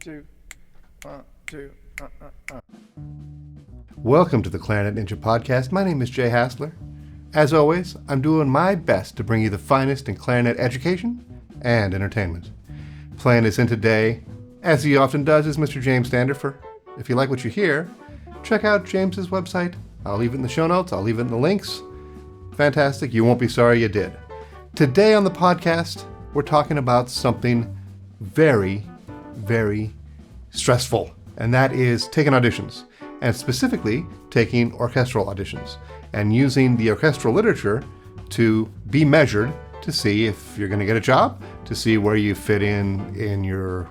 two, one, two. Welcome to the Clarinet Ninja Podcast. My name is Jay Hassler. As always, I'm doing my best to bring you the finest in clarinet education and entertainment. Playing us in today, as he often does, is Mr. James Standifer. If you like what you hear, check out James's website. I'll leave it in the show notes. I'll leave it in the links. Fantastic. You won't be sorry you did. Today on the podcast, we're talking about something very, very stressful, and that is taking auditions, and specifically taking orchestral auditions and using the orchestral literature to be measured to see if you're going to get a job, to see where you fit in your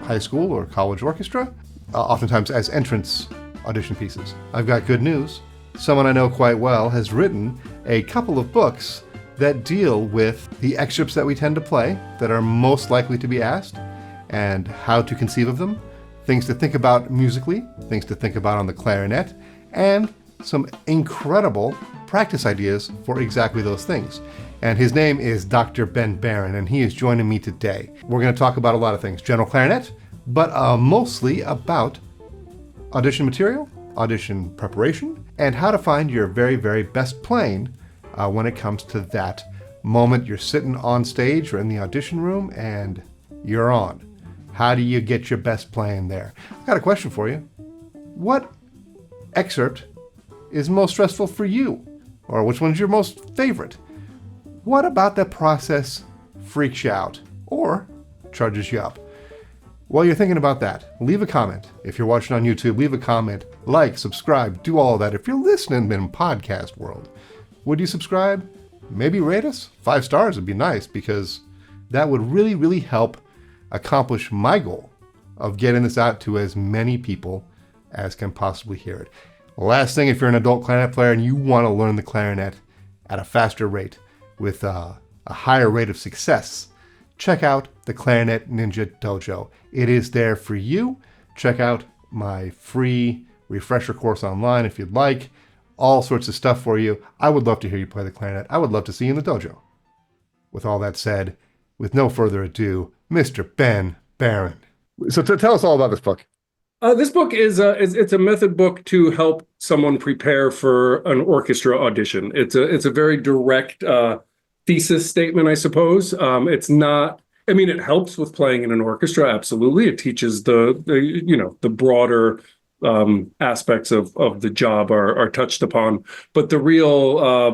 high school or college orchestra, oftentimes as entrance audition pieces. I've got good news. Someone I know quite well has written a couple of books that deal with the excerpts that we tend to play that are most likely to be asked and how to conceive of them, things to think about musically, things to think about on the clarinet, and some incredible practice ideas for exactly those things. And his name is Dr. Ben Barron, and he is joining me today. We're going to talk about a lot of things, general clarinet, but mostly about audition material, audition preparation, and how to find your very, very best playing when it comes to that moment you're sitting on stage or in the audition room and you're on. How do you get your best playing there? I've got a question for you. What excerpt is most stressful for you? Or which one's your most favorite? What about that process freaks you out or charges you up? While you're thinking about that, leave a comment. If you're watching on YouTube, leave a comment, like, subscribe, do all of that. If you're listening in podcast world, would you subscribe? Maybe rate us? 5 stars would be nice, because that would really, really help accomplish my goal of getting this out to as many people as can possibly hear it. Last thing, if you're an adult clarinet player and you want to learn the clarinet at a faster rate with a higher rate of success, check out the Clarinet Ninja Dojo. It is there for you. Check out my free refresher course online if you'd like. All sorts of stuff for you. I would love to hear you play the clarinet. I would love to see you in the dojo. With all that said, with no further ado, Mr. Ben Barron. So tell us all about this book. This book is it's a method book to help someone prepare for an orchestra audition. It's a very direct thesis statement, I suppose. It's not. I mean, it helps with playing in an orchestra. Absolutely, it teaches the broader aspects of the job are touched upon. But the real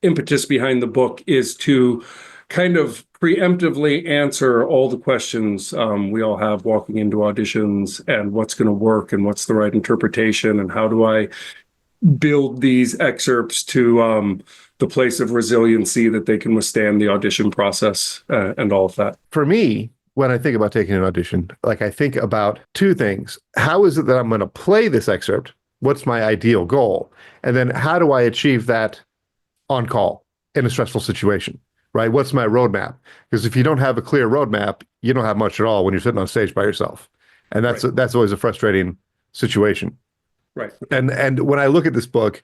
impetus behind the book is to kind of preemptively answer all the questions we all have walking into auditions, and what's going to work and what's the right interpretation, and how do I build these excerpts to the place of resiliency that they can withstand the audition process and all of that. For me, when I think about taking an audition, I think about 2 things. How is it that I'm going to play this excerpt? What's my ideal goal? And then how do I achieve that on call in a stressful situation? Right? What's my roadmap? Because if you don't have a clear roadmap, you don't have much at all when you're sitting on stage by yourself. And that's always a frustrating situation. Right. And when I look at this book,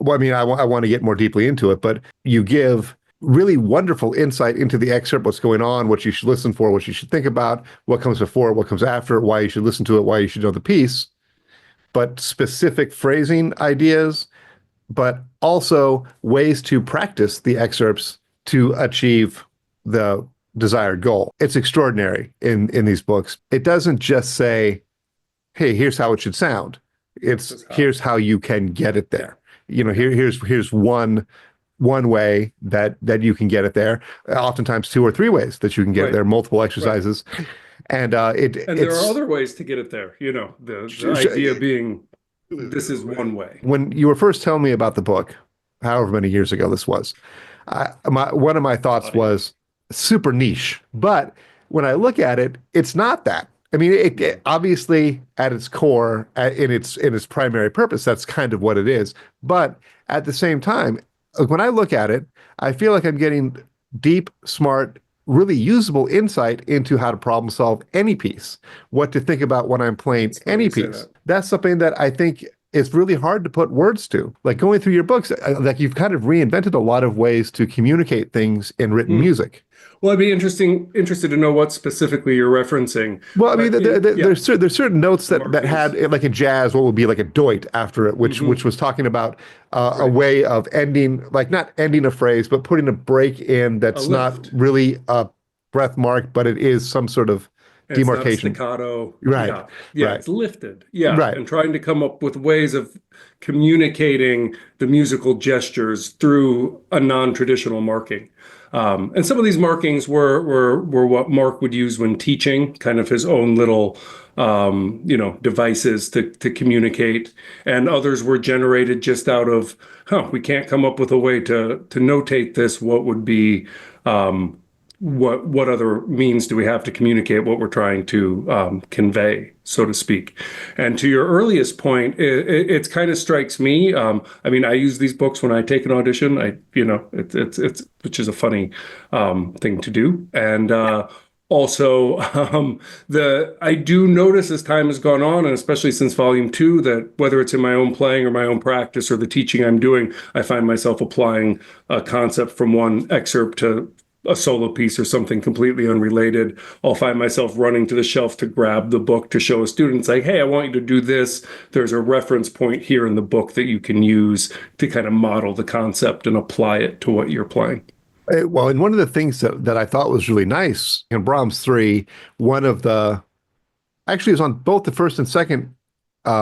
well, I mean, I want to get more deeply into it, but you give really wonderful insight into the excerpt, what's going on, what you should listen for, what you should think about, what comes before, what comes after, why you should listen to it, why you should know the piece, but specific phrasing ideas, but also ways to practice the excerpts to achieve the desired goal. It's extraordinary in these books. It doesn't just say, hey, here's how it should sound. It's here's how you can get it there. Here's one way that you can get it there. Oftentimes 2 or 3 ways that you can get it there, multiple exercises. Right. And there are other ways to get it there. The idea being this is one way. When you were first telling me about the book, however many years ago this was, one of my thoughts was super niche. But when I look at it, it's not that. I mean, it obviously at its core, in its primary purpose, that's kind of what it is. But at the same time, when I look at it, I feel like I'm getting deep, smart, really usable insight into how to problem solve any piece, what to think about when I'm playing any piece. That's something that I think is really hard to put words to. Like going through your books, you've kind of reinvented a lot of ways to communicate things in written music. Well, I'd be interested to know what specifically you're referencing. Well, I mean, But there's certain notes that markings. had, like in jazz, what would be like a doit after it, which was talking about a Right. way of ending, like not ending a phrase, but putting a break in A that's not lift. really a breath mark, but it is some sort of And it's not a demarcation. staccato. Right, Yeah. Yeah. right, It's lifted. Yeah. right. And trying to come up with ways of communicating the musical gestures through a non-traditional marking. And some of these markings were what Mark would use when teaching, kind of his own little devices to communicate. And others were generated just out of, we can't come up with a way to notate this. What would be what other means do we have to communicate what we're trying to convey, so to speak? And to your earliest point, it's kind of strikes me. I mean, I use these books when I take an audition. It's which is a funny thing to do, and also the I do notice as time has gone on, and especially since volume two, that whether it's in my own playing or my own practice or the teaching I'm doing, I find myself applying a concept from one excerpt to a solo piece or something completely unrelated. I'll find myself running to the shelf to grab the book to show a student, like, hey, I want you to do this. There's a reference point here in the book that you can use to kind of model the concept and apply it to what you're playing. Well, and one of the things that I thought was really nice in Brahms 3, one of the actually it was on both the first and second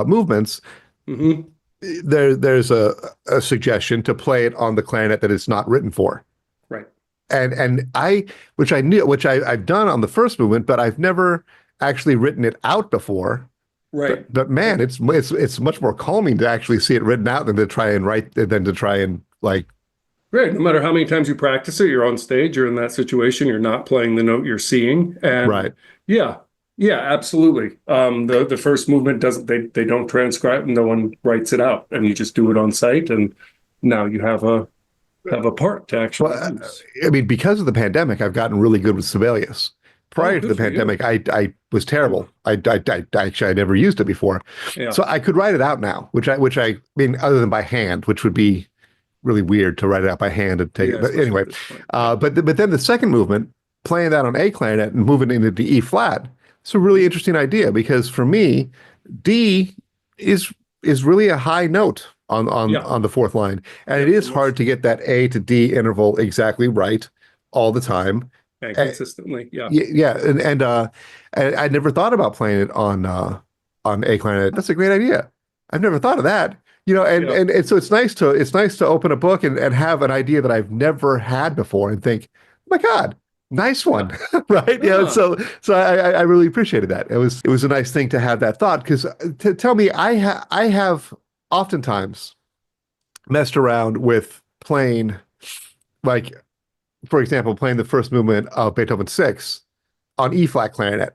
movements. Hmm. There's a suggestion to play it on the clarinet that it's not written for. Right. And I've done on the first movement, but I've never actually written it out before. Right. But man, Right. it's much more calming to actually see it written out than to try and like. Right. No matter how many times you practice it, you're on stage, you're in that situation, you're not playing the note you're seeing. And Right. yeah, yeah, absolutely. The first movement doesn't they don't transcribe, no one writes it out, and you just do it on site, and now you have a part to actually Well, use. I mean, because of the pandemic, I've gotten really good with Sibelius. Oh, Prior to the good for you. pandemic, I was terrible. Actually I never used it before, Yeah. so I could write it out now. I mean, other than by hand, which would be really weird to write it out by hand and take Yeah, it. But especially anyway, at this point. Yeah. but then the second movement, playing that on A clarinet and moving into the E flat, it's a really interesting idea because for me, D is really a high note Yeah. on the fourth line, and Yeah. it is hard to get that A to D interval exactly right all the time. And Uh, consistently. Yeah. yeah, and I never thought about playing it on A clarinet. That's a great idea. I've never thought of that. Yeah. And so it's nice to open a book and have an idea that I've never had before and think, oh my God, nice Yeah. one, right? Yeah. Yeah. So I really appreciated that. It was a nice thing to have that thought because to tell me I have oftentimes messed around with playing, like, for example, playing the first movement of Beethoven 6 on E flat clarinet.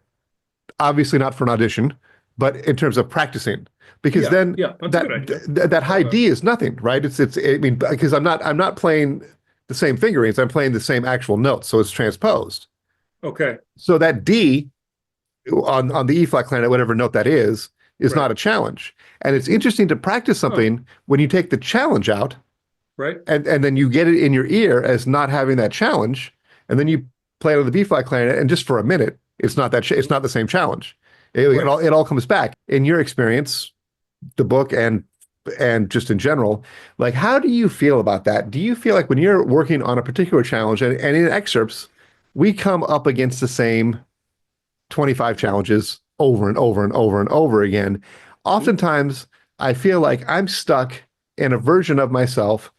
Obviously not for an audition, but in terms of practicing, because Yeah. then Yeah. That's a good idea. that high Love that. D is nothing, right? I mean, because I'm not playing the same fingerings, I'm playing the same actual notes, so it's transposed. Okay. So that D on the E flat clarinet, whatever note that is Right. not a challenge. And it's interesting to practice Oh, something when you take the challenge out right. and then you get it in your ear as not having that challenge, and then you play it on the B flat clarinet, and just for a minute, it's not the same challenge. Right. It all comes back. In your experience, the book and just in general, like how do you feel about that? Do you feel like when you're working on a particular challenge and in excerpts, we come up against the same 25 challenges over and over and over and over again? Mhm. Oftentimes, I feel like I'm stuck in a version of myself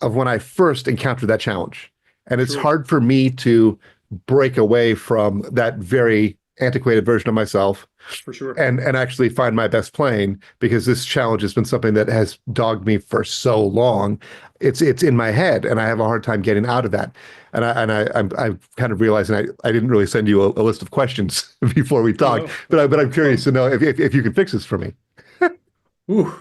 of when I first encountered that challenge. And it's Sure. hard for me to break away from that very antiquated version of myself For sure. and actually find my best playing because this challenge has been something that has dogged me for so long. It's in my head and I have a hard time getting out of that. I'm kind of realizing I didn't really send you a list of questions before we talked, No. but I'm No. curious to know if you can fix this for me. Ooh,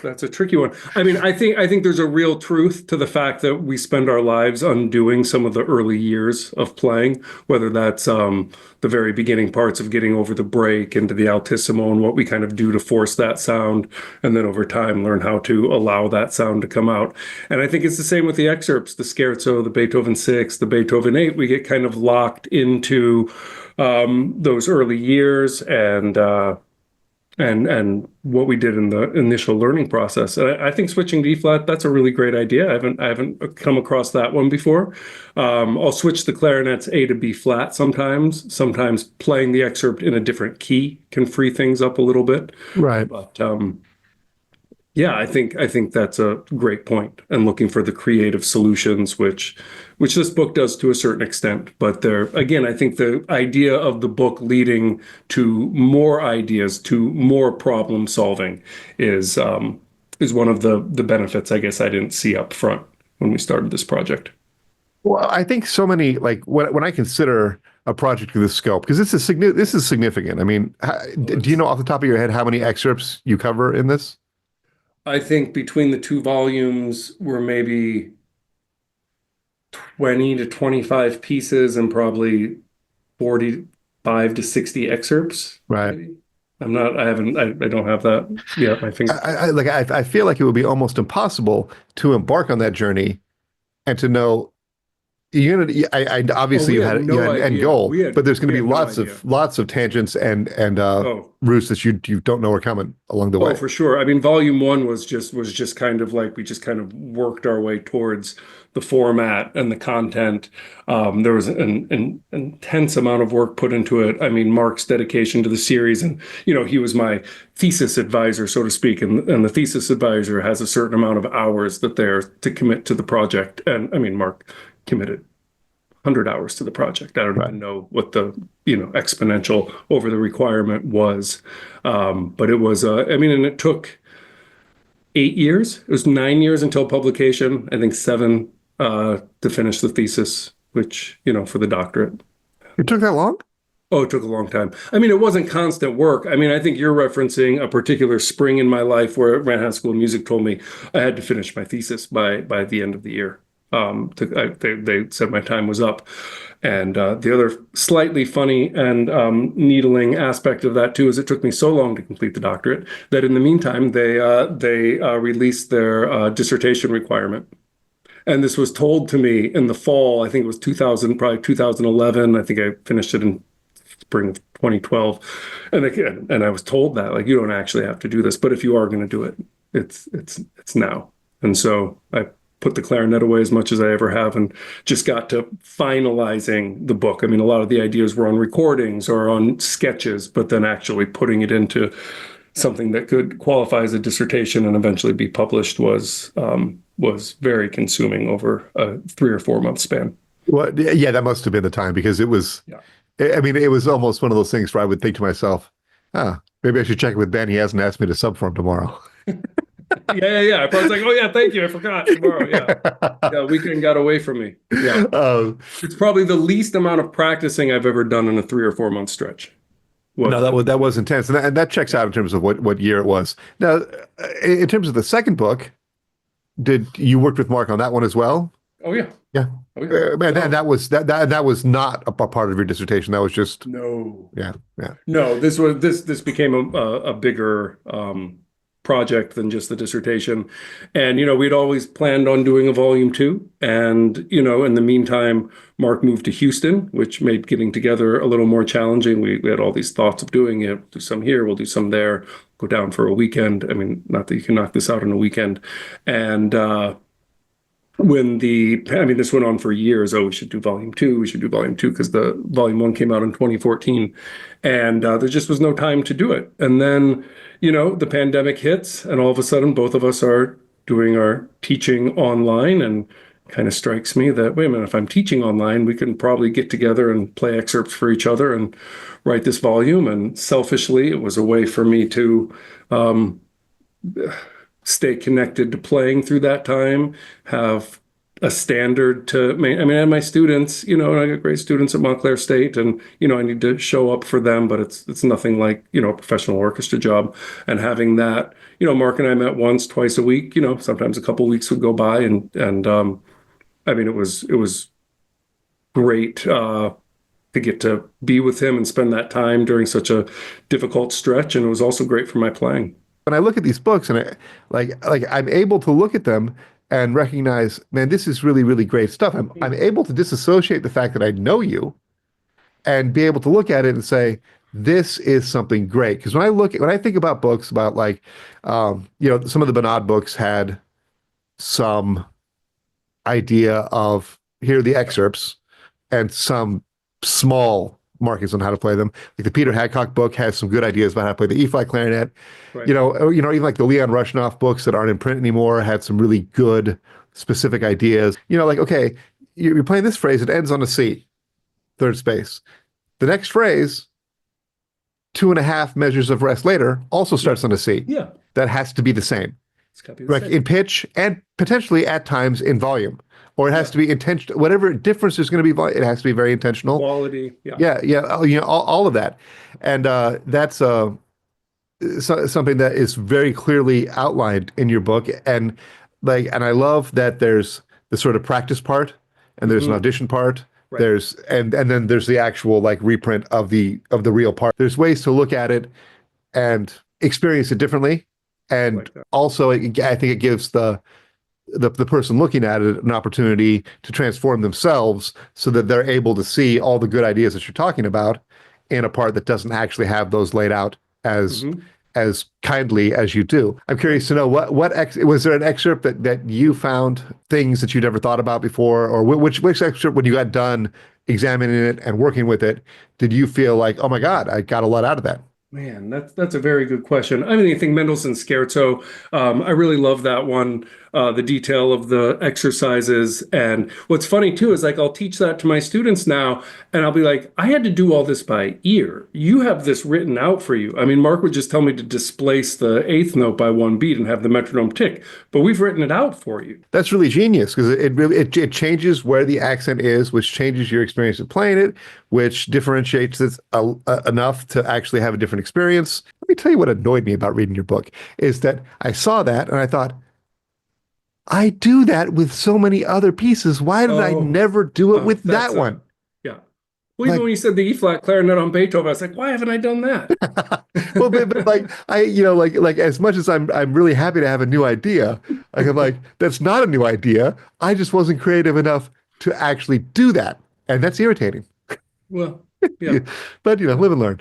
that's a tricky one. I mean, I think there's a real truth to the fact that we spend our lives undoing some of the early years of playing, whether that's the very beginning parts of getting over the break into the altissimo and what we kind of do to force that sound, and then over time learn how to allow that sound to come out. And I think it's the same with the excerpts, the scherzo, the Beethoven Sixth, the Beethoven Eighth. We get kind of locked into those early years and what we did in the initial learning process. And I think switching to E flat, that's a really great idea. I haven't come across that one before. I'll switch the clarinets A to B flat sometimes. Sometimes playing the excerpt in a different key can free things up a little bit. Right. But yeah, I think that's a great point, and looking for the creative solutions, which this book does to a certain extent. But there, again, I think the idea of the book leading to more ideas, to more problem solving, is one of the benefits I guess I didn't see up front when we started this project. Well, I think so many like when I consider a project of this scope, because this is significant. I mean, do you know off the top of your head how many excerpts you cover in this? I think between the two volumes were maybe 20 to 25 pieces and probably 45 to 60 excerpts, Right. maybe. I don't have that yet at my fingertips. I feel like it would be almost impossible to embark on that journey and to know you're gonna. I Oh, obviously we had you no had an end idea. goal, but there's going to We be had no idea. lots of tangents and Oh, routes that you don't know are coming along the oh, way. for sure. I mean, volume one was just kind of like we just kind of worked our way towards the format and the content. There was an intense amount of work put into it. I mean, Mark's dedication to the series, and he was my thesis advisor, so to speak, and the thesis advisor has a certain amount of hours that they're to commit to the project. And I mean, Mark committed 100 hours to the project. I don't Right. even know what the exponential over the requirement was, but it was. I mean, and it took 8 years. It was 9 years until publication. I think seven to finish the thesis, which for the doctorate. It took that long? Oh, it took a long time. I mean, it wasn't constant work. I mean, I think you're referencing a particular spring in my life where Manhattan School of Music told me I had to finish my thesis by the end of the year. They said my time was up. And the other slightly funny and needling aspect of that too is it took me so long to complete the doctorate that in the meantime they released their dissertation requirement. And this was told to me in the fall. I think it was 2000, probably 2011. I think I finished it in spring of 2012. And again, and I was told that like you don't actually have to do this, but if you are going to do it, it's now. And so I put the clarinet away as much as I ever have and just got to finalizing the book. I mean, a lot of the ideas were on recordings or on sketches, but then actually putting it into something that could qualify as a dissertation and eventually be published was very consuming over a 3 or 4 month span. Well, yeah, that must have been the time because it was. Yeah. I mean, it was almost one of those things where I would think to myself, maybe I should check it with Ben. He hasn't asked me to sub for him tomorrow. Yeah. I was like, oh yeah, thank you. I forgot tomorrow. Yeah. Weekend got away from me. Yeah. It's probably the least amount of practicing I've ever done in a 3 or 4 month stretch. No, that was intense, and that checks out in terms of what year it was. Now, in terms of the second book, did you work with Mark on that one as well? Oh yeah. Yeah. Oh, yeah. Man, that was not a part of your dissertation. That was just No. yeah. No, this became a bigger project than just the dissertation. And we'd always planned on doing a volume two. And in the meantime, Mark moved to Houston, which made getting together a little more challenging. We had all these thoughts of doing it. Do some here, we'll do some there, go down for a weekend. I mean, not that you can knock this out in a weekend. And this went on for years. Oh, we should do volume two. We should do volume two because the volume one came out in 2014, and there just was no time to do it. And then, the pandemic hits, and all of a sudden, both of us are doing our teaching online, and kind of strikes me that wait a minute, if I'm teaching online, we can probably get together and play excerpts for each other and write this volume. And selfishly, it was a way for me to stay connected to playing through that time, have a standard to I mean, I have my students, you know, and I got great students at Montclair State, and you know, I need to show up for them, but it's nothing like, you know, a professional orchestra job. And having that, you know, Mark and I met once, twice a week, you know, sometimes a couple weeks would go by, and I mean, it was great to get to be with him and spend that time during such a difficult stretch, and it was also great for my playing. When I look at these books and like I'm able to look at them and recognize, man, this is really, really great stuff. I'm able to disassociate the fact that I know you and be able to look at it and say, this is something great. Because when I think about books about like, you know, some of the Bernard books had some idea of here are the excerpts and some small markings on how to play them. Like the Peter Hadcock book has some good ideas about how to play the E-flat clarinet. Right. You know, even like the Leon Rushnoff books that aren't in print anymore had some really good specific ideas. You know, like, okay, you're playing this phrase, it ends on a C, third space. The next phrase, 2.5 measures of rest later, also starts on a C. Yeah. That has to be the same. It's got to be the Like same. in pitch and potentially at times in volume. Or it has to be intentional. Whatever difference there's going to be, it has to be very intentional. Quality. Yeah. Yeah. You know, all of that. And that's something that is very clearly outlined in your book. And I love that there's the sort of practice part and there's an audition part. Right. There's and then there's the actual like reprint of the real part. There's ways to look at it and experience it differently. And Like that. also, I think it gives the person looking at it an opportunity to transform themselves so that they're able to see all the good ideas that you're talking about in a part that doesn't actually have those laid out as kindly as you do. I'm curious to know was there an excerpt that you found things that you never thought about before, or which excerpt, when you got done examining it and working with it, did you feel like, oh my God, I got a lot out of that? Man, that's a very good question. I mean, I think Mendelssohn's Scherzo, I really love that one, the detail of the exercises. And what's funny too is like I'll teach that to my students now, and I'll be like, I had to do all this by ear. You have this written out for you. I mean, Mark would just tell me to displace the eighth note by one beat and have the metronome tick, but we've written it out for you. That's really genius because it changes where the accent is, which changes your experience of playing it, which differentiates it enough to actually have a different experience. Let me tell you what annoyed me about reading your book is that I saw that and I thought, I do that with so many other pieces. Why did I never do it with that one? Yeah. Well, even when you said the E-flat clarinet on Beethoven, I was like, why haven't I done that? Well, but like like as much as I'm really happy to have a new idea, like I'm like, that's not a new idea. I just wasn't creative enough to actually do that. And that's irritating. Well, yeah. But live and learn.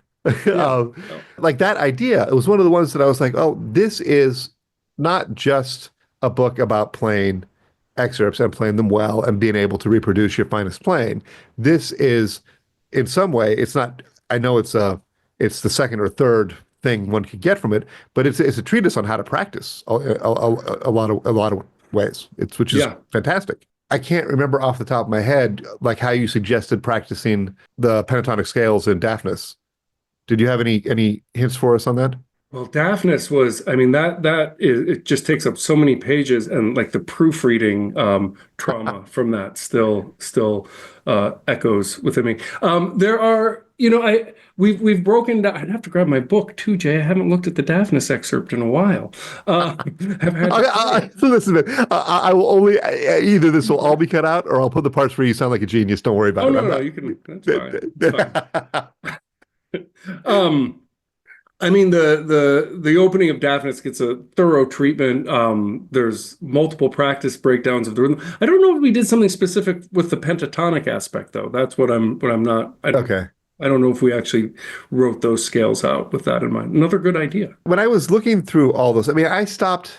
Like that idea, it was one of the ones that I was like, oh, this is not just a book about playing excerpts and playing them well and being able to reproduce your finest playing. This is, in some way, it's not. I know it's the second or third thing one could get from it, but it's a treatise on how to practice a lot of ways. Which is fantastic. I can't remember off the top of my head like how you suggested practicing the pentatonic scales in Daphnis. Did you have any hints for us on that? Well, Daphnis was, I mean, it just takes up so many pages, and like the proofreading trauma from that still echoes within me. There are, we've broken down. I'd have to grab my book too, Jay. I haven't looked at the Daphnis excerpt in a while. Listen, I will only either this will all be cut out, or I'll put the parts where you sound like a genius. Don't worry about it. No, you can. That's fine. I mean, the opening of Daphnis gets a thorough treatment. There's multiple practice breakdowns of the rhythm. I don't know if we did something specific with the pentatonic aspect, though. That's what I'm not. Okay. I don't know if we actually wrote those scales out with that in mind. Another good idea. When I was looking through all those, I mean, I stopped.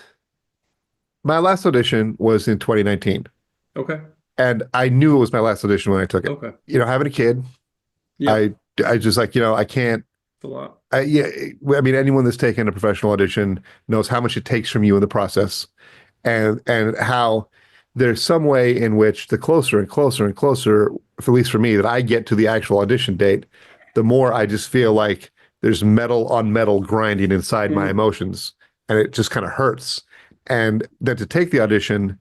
My last audition was in 2019. Okay. And I knew it was my last audition when I took it. Okay. Having a kid, Yeah. I just like, I can't. It's a lot. I mean, anyone that's taken a professional audition knows how much it takes from you in the process, and how there's some way in which the closer and closer and closer, at least for me, that I get to the actual audition date, the more I just feel like there's metal on metal grinding inside my emotions, and it just kind of hurts. And then to take the audition,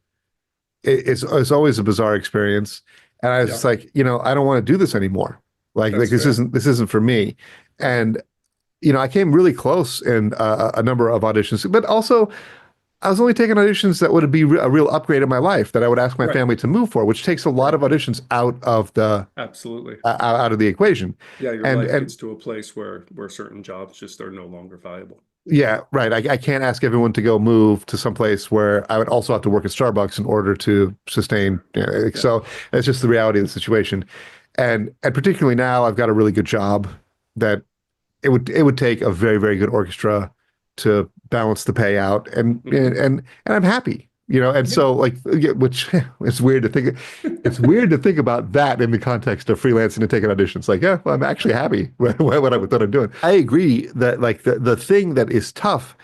it's always a bizarre experience. And I was Yeah, just like, I don't want to do this anymore. Like that's this fair. isn't for me. And I came really close in a number of auditions, but also I was only taking auditions that would be a real upgrade in my life that I would ask my Right, family to move for, which takes a lot right. of auditions Absolutely. out of the equation. Yeah, your And life gets to a place where certain jobs just are no longer viable. yeah, right. I can't ask everyone to go move to some place where I would also have to work at Starbucks in order to sustain. Yeah. So that's just the reality of the situation. And particularly now, I've got a really good job that it would take a very, very good orchestra to balance the payout, Hmm. and I'm happy. And Yeah. so like, yeah, which it's weird to think about that in the context of freelancing and taking auditions. Like, yeah, well, I'm actually happy with what I'm doing. I agree that like the thing that is tough,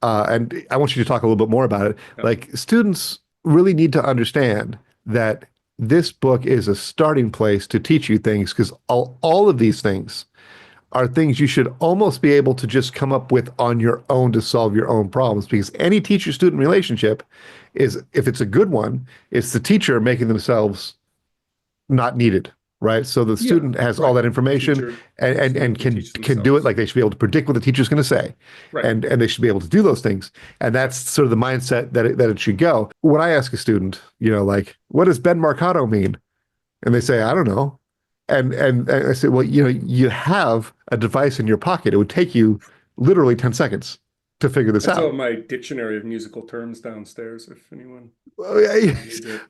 and I want you to talk a little bit more about it. Yeah. Like students really need to understand that this book is a starting place to teach you things because all of these things are things you should almost be able to just come up with on your own to solve your own problems. Because any teacher-student relationship is, if it's a good one, it's the teacher making themselves not needed, right? So the Yeah. student has all Right. that information Teacher and ultimately can teach can do it. themselves. Like they should be able to predict what the teacher's going to say, Right. and they should be able to do those things. And that's sort of the mindset that it should go. When I ask a student, like, what does Ben Marcato mean? And they say, I don't know. And I said, well, you have a device in your pocket. It would take you literally 10 seconds to figure this I still out. have my dictionary of musical terms downstairs if anyone needs it.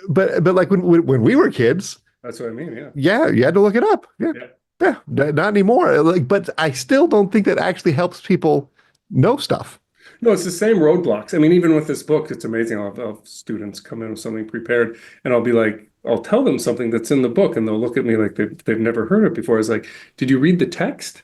But like when we were kids, That's what I mean. Yeah. yeah, you had to look it up. Yeah, Yeah. yeah, not anymore. Like, but I still don't think that actually helps people know stuff. No, it's the same roadblocks. I mean, even with this book, it's amazing. I'll have students come in with something prepared, and I'll be like, I'll tell them something that's in the book, and they'll look at me like they've never heard it before. I was like, did you read the text?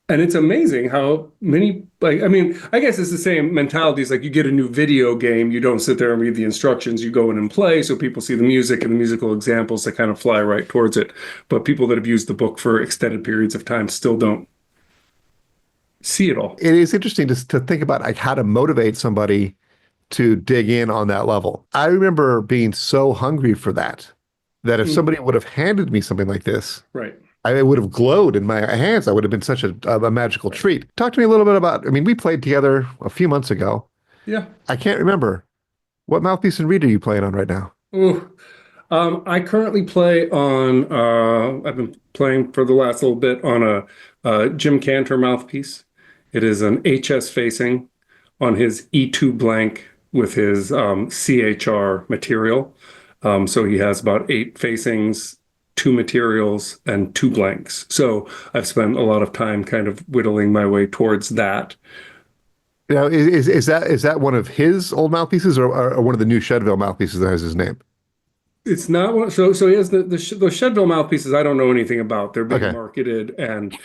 And it's amazing how many, like, I mean, I guess it's the same mentality. It's like you get a new video game, you don't sit there and read the instructions, you go in and play so people see the music and the musical examples that kind of fly right towards it. But people that have used the book for extended periods of time still don't see it all. It is interesting to think about like how to motivate somebody to dig in on that level. I remember being so hungry for that if Mm, somebody would have handed me something like this, right, I would have glowed in my hands. I would have been such a magical right. treat. Talk to me a little bit about, I mean, we played together a few months ago. Yeah. I can't remember. What mouthpiece and reed are you playing on right now? Ooh. I currently play on, I've been playing for the last little bit on a Jim Cantor mouthpiece. It is an HS facing on his E2 blank with his CHR material. So he has about 8 facings, 2 materials, and 2 blanks. So I've spent a lot of time kind of whittling my way towards that. Is that one of his old mouthpieces or one of the new Shedville mouthpieces that has his name? It's not one. So he has those Shedville mouthpieces. I don't know anything about. They're being Okay. marketed, and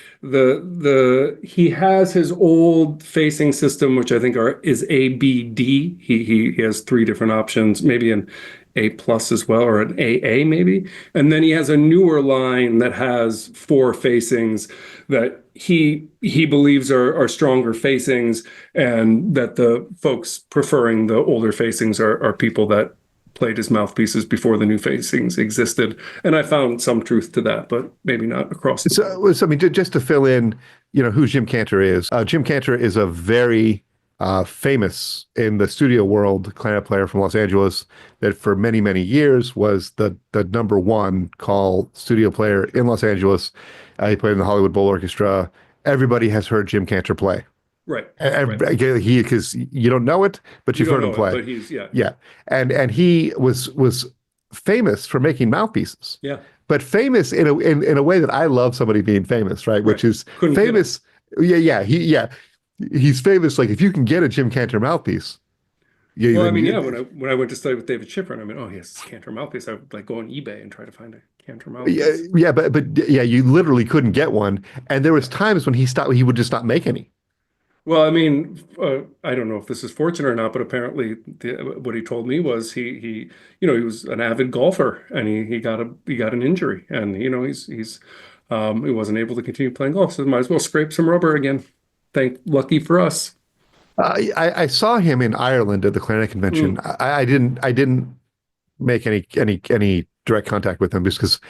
he has his old facing system, which I think is ABD. He has 3 different options, maybe an A plus as well, or an AA maybe. And then he has a newer line that has 4 facings that he believes are stronger facings, and that the folks preferring the older facings are people that played his mouthpieces before the new facings existed. And I found some truth to that, but maybe not across the board. So I mean, just to fill in, who Jim Cantor is. Jim Cantor is a very famous in the studio world clarinet player from Los Angeles that for many, many years was the number one call studio player in Los Angeles. He played in the Hollywood Bowl Orchestra. Everybody has heard Jim Cantor play. Right, right. Because you don't know it, but You you've don't heard him know it, play. but yeah, Yeah, and he was famous for making mouthpieces, yeah, but famous in a way that I love somebody being famous, right? right. Which is Couldn't get him. famous. He's famous. Like if you can get a Jim Cantor mouthpiece, yeah, Well, I then mean, yeah, when I went to study with David Schifrin, I mean, oh, he has this Cantor mouthpiece. I would like go on eBay and try to find a Cantor yeah, mouthpiece. yeah, but yeah, you literally couldn't get one, and there was times when he would just not make any. Well, I mean, I don't know if this is fortunate or not, but apparently what he told me was he was an avid golfer, and he got an injury, and he wasn't able to continue playing golf, so might as well scrape some rubber again. Lucky for us. I saw him in Ireland at the Clarinet convention. Mm, I didn't make any direct contact with him just because,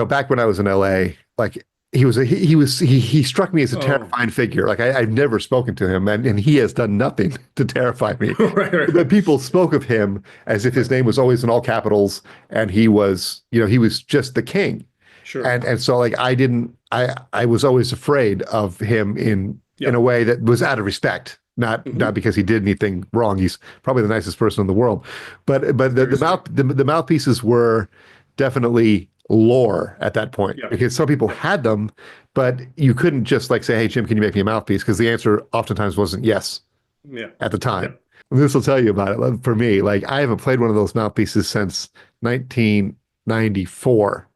back when I was in LA, like he struck me as a Oh, terrifying figure. Like I've never spoken to him, and he has done nothing to terrify me. right, right, But right. people spoke of him as if his Right. name was always in all capitals, and he was just the king. Sure. And so like I was always afraid of him in a Yep. way that was out of respect, not Hmm. because he did anything wrong. He's probably the nicest person in the world, but the Very the sweet. the mouthpieces were definitely lore at that point Yep. because some people Yep. had them, but you couldn't just like say, "Hey Jim, can you make me a mouthpiece?" Because the answer oftentimes wasn't yes Yeah. at the time. Yep. And this will tell you about it. For me, like I haven't played one of those mouthpieces since 1994,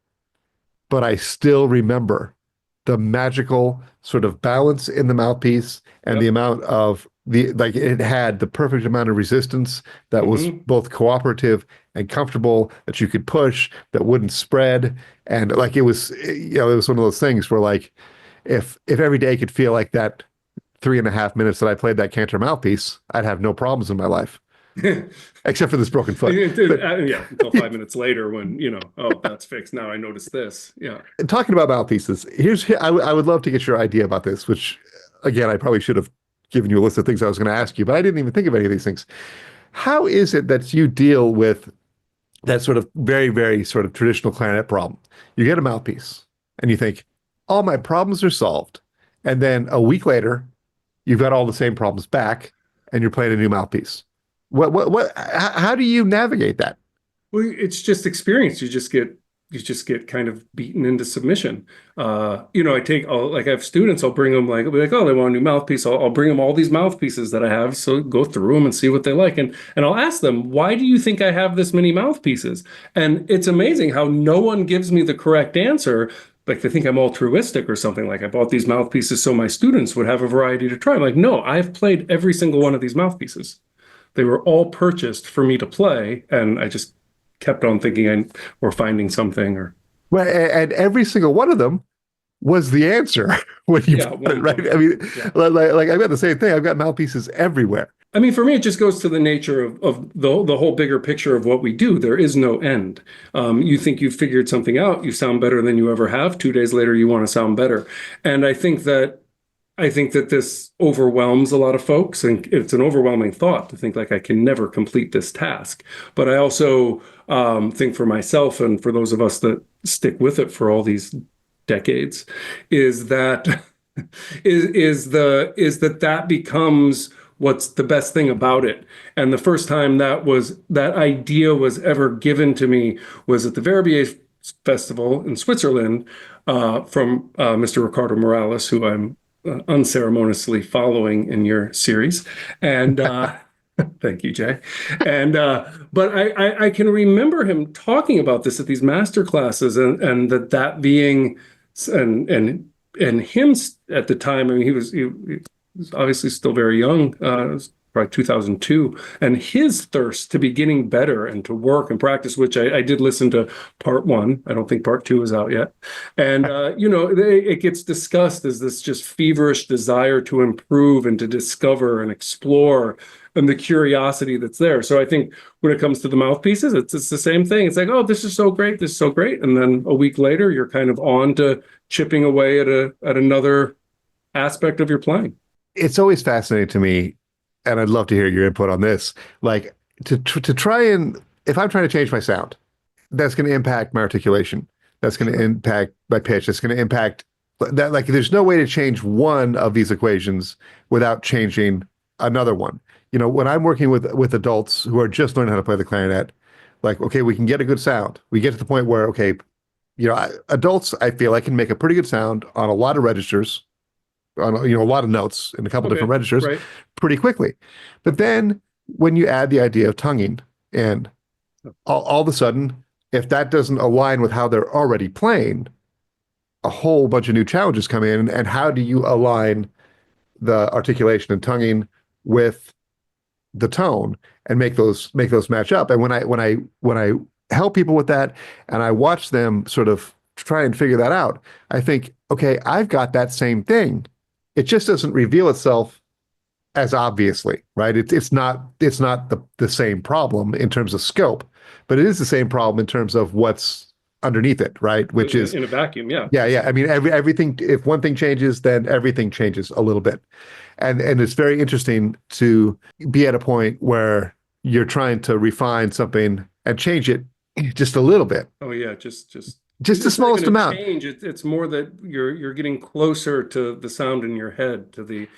but I still remember the magical sort of balance in the mouthpiece and the Yep. amount of the like it had the perfect amount of resistance that was Hmm. both cooperative and comfortable that you could push that wouldn't spread and like it was one of those things where like if every day could feel like that 3.5 minutes that I played that Cantor mouthpiece, I'd have no problems in my life except for this broken foot. But Yeah, until 5 minutes later when, oh, that's fixed. Now I notice this. Yeah. talking about mouthpieces, I would love to get your idea about this, which again, I probably should have given you a list of things I was going to ask you, but I didn't even think of any of these things. How is it that you deal with that sort of very, very sort of traditional clarinet problem? You get a mouthpiece and you think, all my problems are solved. And then a week later, you've got all the same problems back and you're playing a new mouthpiece. How do you navigate that? Well, it's just experience. You just get kind of beaten into submission. I have students, I'll be like, oh, they want a new mouthpiece. I'll bring them all these mouthpieces that I have. So go through them and see what they like. And I'll ask them, why do you think I have this many mouthpieces? And it's amazing how no one gives me the correct answer. Like they think I'm altruistic or something. Like I bought these mouthpieces so my students would have a variety to try. I'm like, no, I've played every single one of these mouthpieces. They were all purchased for me to play, and I just kept on thinking we're finding something or Well, and every single one of them was the answer when you yeah, bought one it, of them. right? I mean, Yeah. like I've got the same thing. I've got mouthpieces everywhere. I mean, for me, it just goes to the nature of the whole bigger picture of what we do. There is no end. You think you've figured something out, you sound better than you ever have. 2 days later, you want to sound better. And I think that this overwhelms a lot of folks, and it's an overwhelming thought to think like I can never complete this task. But I also think for myself and for those of us that stick with it for all these decades, is that that becomes what's the best thing about it. And the first time that idea was ever given to me was at the Verbier Festival in Switzerland from Mr. Ricardo Morales, who I'm unceremoniously following in your series. And thank you, Jay. And but I can remember him talking about this at these master classes and that being and him at the time. I mean, he was obviously still very young. It was probably 2002, and his thirst to be getting better and to work and practice, which I did listen to part one. I don't think part two is out yet. And it gets discussed as this just feverish desire to improve and to discover and explore, and the curiosity that's there. So I think when it comes to the mouthpieces, it's the same thing. It's like, oh, this is so great, this is so great, and then a week later, you're kind of on to chipping away at another aspect of your playing. It's always fascinating to me, and I'd love to hear your input on this. Like to try and if I'm trying to change my sound, that's going to impact my articulation. That's going to Sure. impact my pitch. That's going to impact that. Like, there's no way to change one of these equations without changing another one. When I'm working with adults who are just learning how to play the clarinet, like, okay, we can get a good sound. We get to the point where, okay, adults, I feel I can make a pretty good sound on a lot of registers, on a lot of notes in a couple different Okay. registers Right. pretty quickly. But then when you add the idea of tonguing in, all of a sudden, if that doesn't align with how they're already playing, a whole bunch of new challenges come in. And how do you align the articulation and tonguing with the tone and make those match up? And when I help people with that and I watch them sort of try and figure that out, I think, okay, I've got that same thing. It just doesn't reveal itself as obviously, right? It's not the same problem in terms of scope, but it is the same problem in terms of what's underneath it, right? Which is In a vacuum, yeah. yeah, yeah. I mean, everything. If one thing changes, then everything changes a little bit, and it's very interesting to be at a point where you're trying to refine something and change it just a little bit, Oh yeah, just the it's not smallest even a amount. change. It's more that you're getting closer to the sound in your head, to the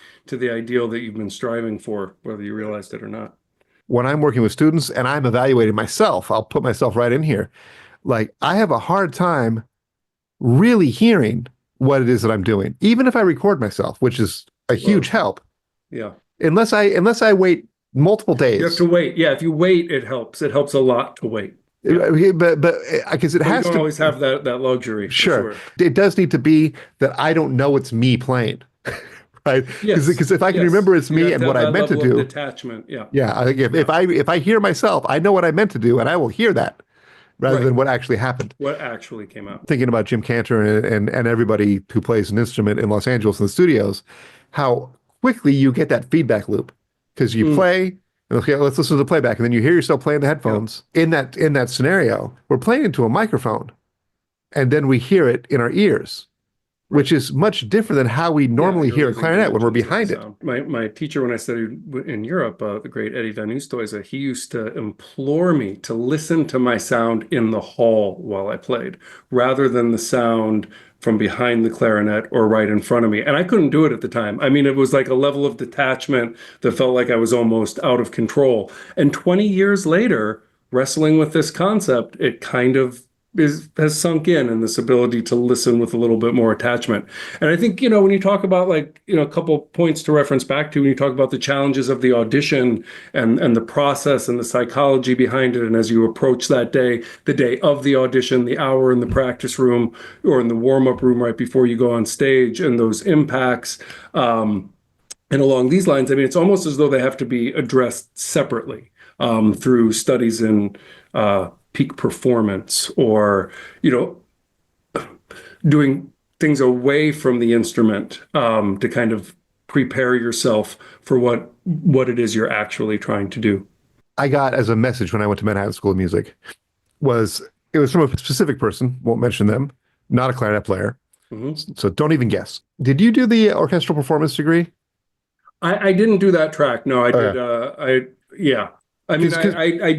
ideal that you've been striving for, whether you realized it or not. When I'm working with students and I'm evaluating myself, I'll put myself right in here. Like I have a hard time really hearing what it is that I'm doing, even if I record myself, which is a huge Well, help. yeah. Unless I wait multiple You have days, to wait. Yeah, if you wait, it helps. It helps a lot to wait. Yeah. but because it But you has don't to, always have that luxury for sure, sure. it does need to be that I don't know it's me playing, right? Yes. Because if I can Yes. remember it's You me have and to what have I that meant to level of do, detachment. Yeah. yeah, I think Yeah. if I hear myself, I know what I meant to do, and I will hear that rather Right. than what actually happened. What actually came out. Thinking about Jim Cantor and everybody who plays an instrument in Los Angeles in the studios, how quickly you get that feedback loop because you Mm, play. Okay, let's listen to the playback, and then you hear yourself playing the yeah. headphones. In that scenario, we're playing into a microphone, and then we hear it in our ears, Right. which is much different than how we Yeah, normally you're hear a losing clarinet when we're dimensions of the behind it. sound. My teacher, when I studied in Europe, the great Eddie Van Oosthuizen, he used to implore me to listen to my sound in the hall while I played, rather than the sound from behind the clarinet or right in front of me. And I couldn't do it at the time. I mean, it was like a level of detachment that felt like I was almost out of control. And 20 years later, wrestling with this concept, it kind of has sunk in, and this ability to listen with a little bit more attachment. And I think, when you talk about, like, a couple points to reference back to when you talk about the challenges of the audition and the process and the psychology behind it, and as you approach that day, the day of the audition, the hour in the practice room or in the warm-up room right before you go on stage, and those impacts, and along these lines, I mean, it's almost as though they have to be addressed separately, through studies in peak performance, or, doing things away from the instrument, to kind of prepare yourself for what it is you're actually trying to do. I got as a message when I went to Manhattan School of Music was it was from a specific person, won't mention them, not a clarinet player. Mhm. So don't even guess. Did you do the orchestral performance degree? I didn't do that track. No, I Oh did. yeah, Yeah. I mean, because I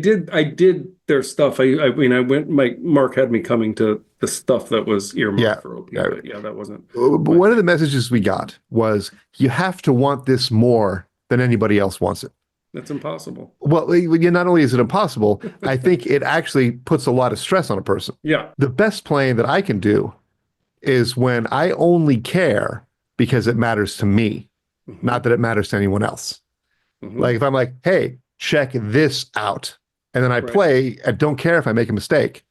did their stuff. I mean, I went. Mark had me coming to the stuff that was yeah, earmarked for OP, yeah. but yeah, that wasn't But my one of thing. the messages we got was you have to want this more than anybody else wants it. That's impossible. Well, not only is it impossible, I think it actually puts a lot of stress on a person. Yeah. The best playing that I can do is when I only care because it matters to me, Hmm. not that it matters to anyone else. Hmm. Like if I'm like, hey, check this out, and then I Right. play and don't care if I make a mistake,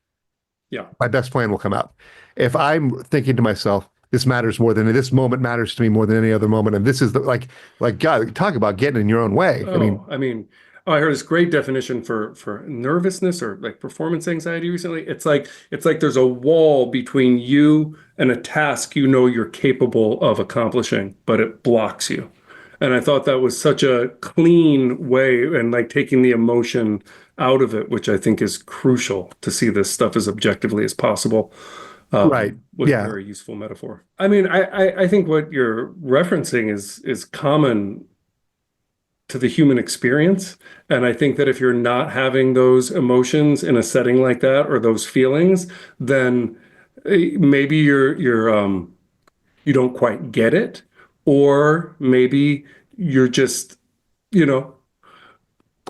Yeah. my best plan will come out. If I'm thinking to myself, this moment matters to me more than any other moment, and this is like God, talk about getting in your own way. I mean, Oh, I mean, I heard this great definition for nervousness or like performance anxiety recently. It's like there's a wall between you and a task you're capable of accomplishing, but it blocks you. And I thought that was such a clean way, and like taking the emotion out of it, which I think is crucial to see this stuff as objectively as possible. right, Was a yeah, very useful metaphor. I mean, I think what you're referencing is common to the human experience. And I think that if you're not having those emotions in a setting like that, or those feelings, then maybe you don't quite get it, or maybe you're just, you know,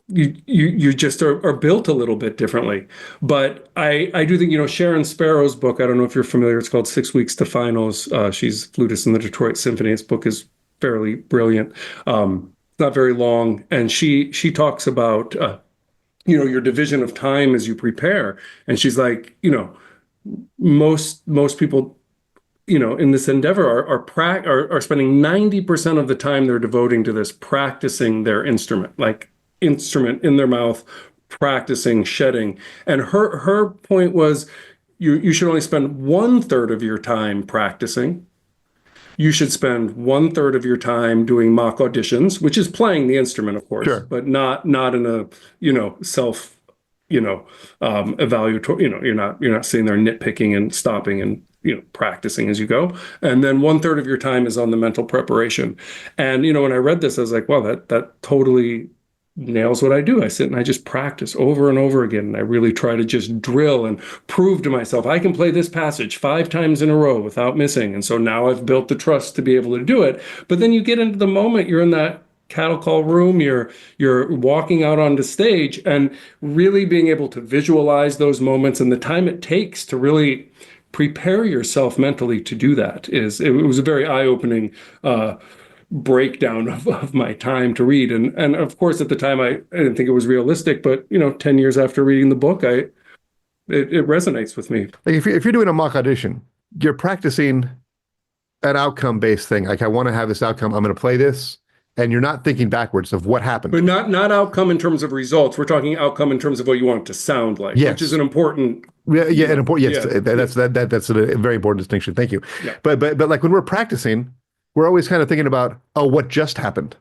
you just are built a little bit differently. But I do think, Sharon Sparrow's book, I don't know if you're familiar, it's called 6 Weeks to Finals. She's flutist in the Detroit Symphony. This book is fairly brilliant. It's not very long, and she talks about your division of time as you prepare. And she's like, most people, in this endeavor are spending 90% of the time they're devoting to this, practicing their instrument, like instrument in their mouth, practicing shedding. And her point was, you should only spend 1/3 of your time practicing, you should spend 1/3 of your time doing mock auditions, which is playing the instrument, of course, Sure. but not in a, self, evaluatory, you're not sitting there nitpicking and stopping and, practicing as you go. And then 1/3 of your time is on the mental preparation. And, when I read this, I was like, wow, that totally nails what I do. I sit and I just practice over and over again. And I really try to just drill and prove to myself, I can play this passage 5 times in a row without missing. And so now I've built the trust to be able to do it. But then you get into the moment, you're in that cattle call room, you're walking out onto stage, and really being able to visualize those moments and the time it takes to really prepare yourself mentally to do that it was a very eye-opening breakdown of my time to read. And of course, at the time, I didn't think it was realistic, but 10 years after reading the book, it resonates with me. Like if you're doing a mock audition, you're practicing an outcome-based thing. Like, I want to have this outcome. I'm going to play this. And you're not thinking backwards of what happened. But not outcome in terms of results. We're talking outcome in terms of what you want it to sound like, yes. Which is an important. Yeah, an important. Yes, Yeah. That's a very important distinction. Thank you. Yeah. But like when we're practicing, we're always kind of thinking about, oh, what just happened,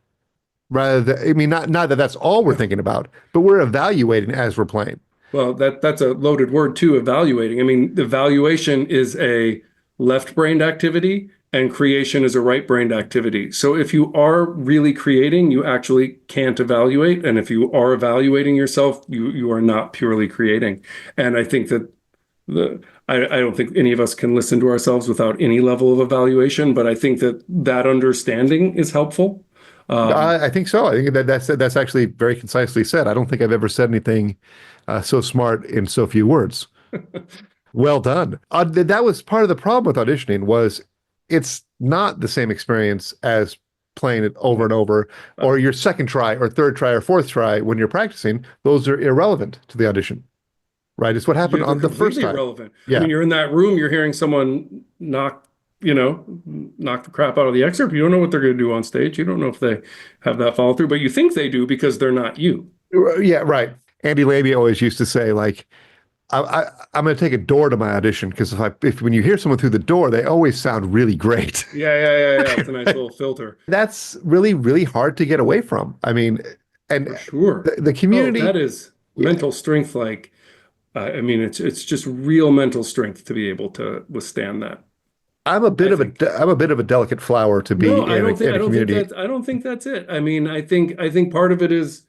rather than, I mean, not that that's all we're thinking about, but we're evaluating as we're playing. Well, that's a loaded word too. Evaluating. I mean, evaluation is a left-brained activity, and creation is a right-brained activity. So if you are really creating, you actually can't evaluate. And if you are evaluating yourself, you are not purely creating. And I think that I don't think any of us can listen to ourselves without any level of evaluation, but I think that understanding is helpful. I think so. I think that's actually very concisely said. I don't think I've ever said anything so smart in so few words. Well done. That was part of the problem with auditioning, was it's not the same experience as playing it over and over, or your second try or third try or fourth try when you're practicing. Those are irrelevant to the audition, right? It's what happened on the first time. Irrelevant. Yeah. I mean, you're in that room, you're hearing someone knock the crap out of the excerpt. You don't know what they're going to do on stage. You don't know if they have that follow through, but you think they do because they're not you. Yeah, right. Andy Labey always used to say, like, I'm going to take a door to my audition, because if when you hear someone through the door, they always sound really great. Yeah. It's a nice little filter. That's really, really hard to get away from. I mean, and for sure, the community. That is mental strength. Like, I mean, it's just real mental strength to be able to withstand that. I'm a bit of a delicate flower to be in a community. I don't think that's it. I mean, I think part of it is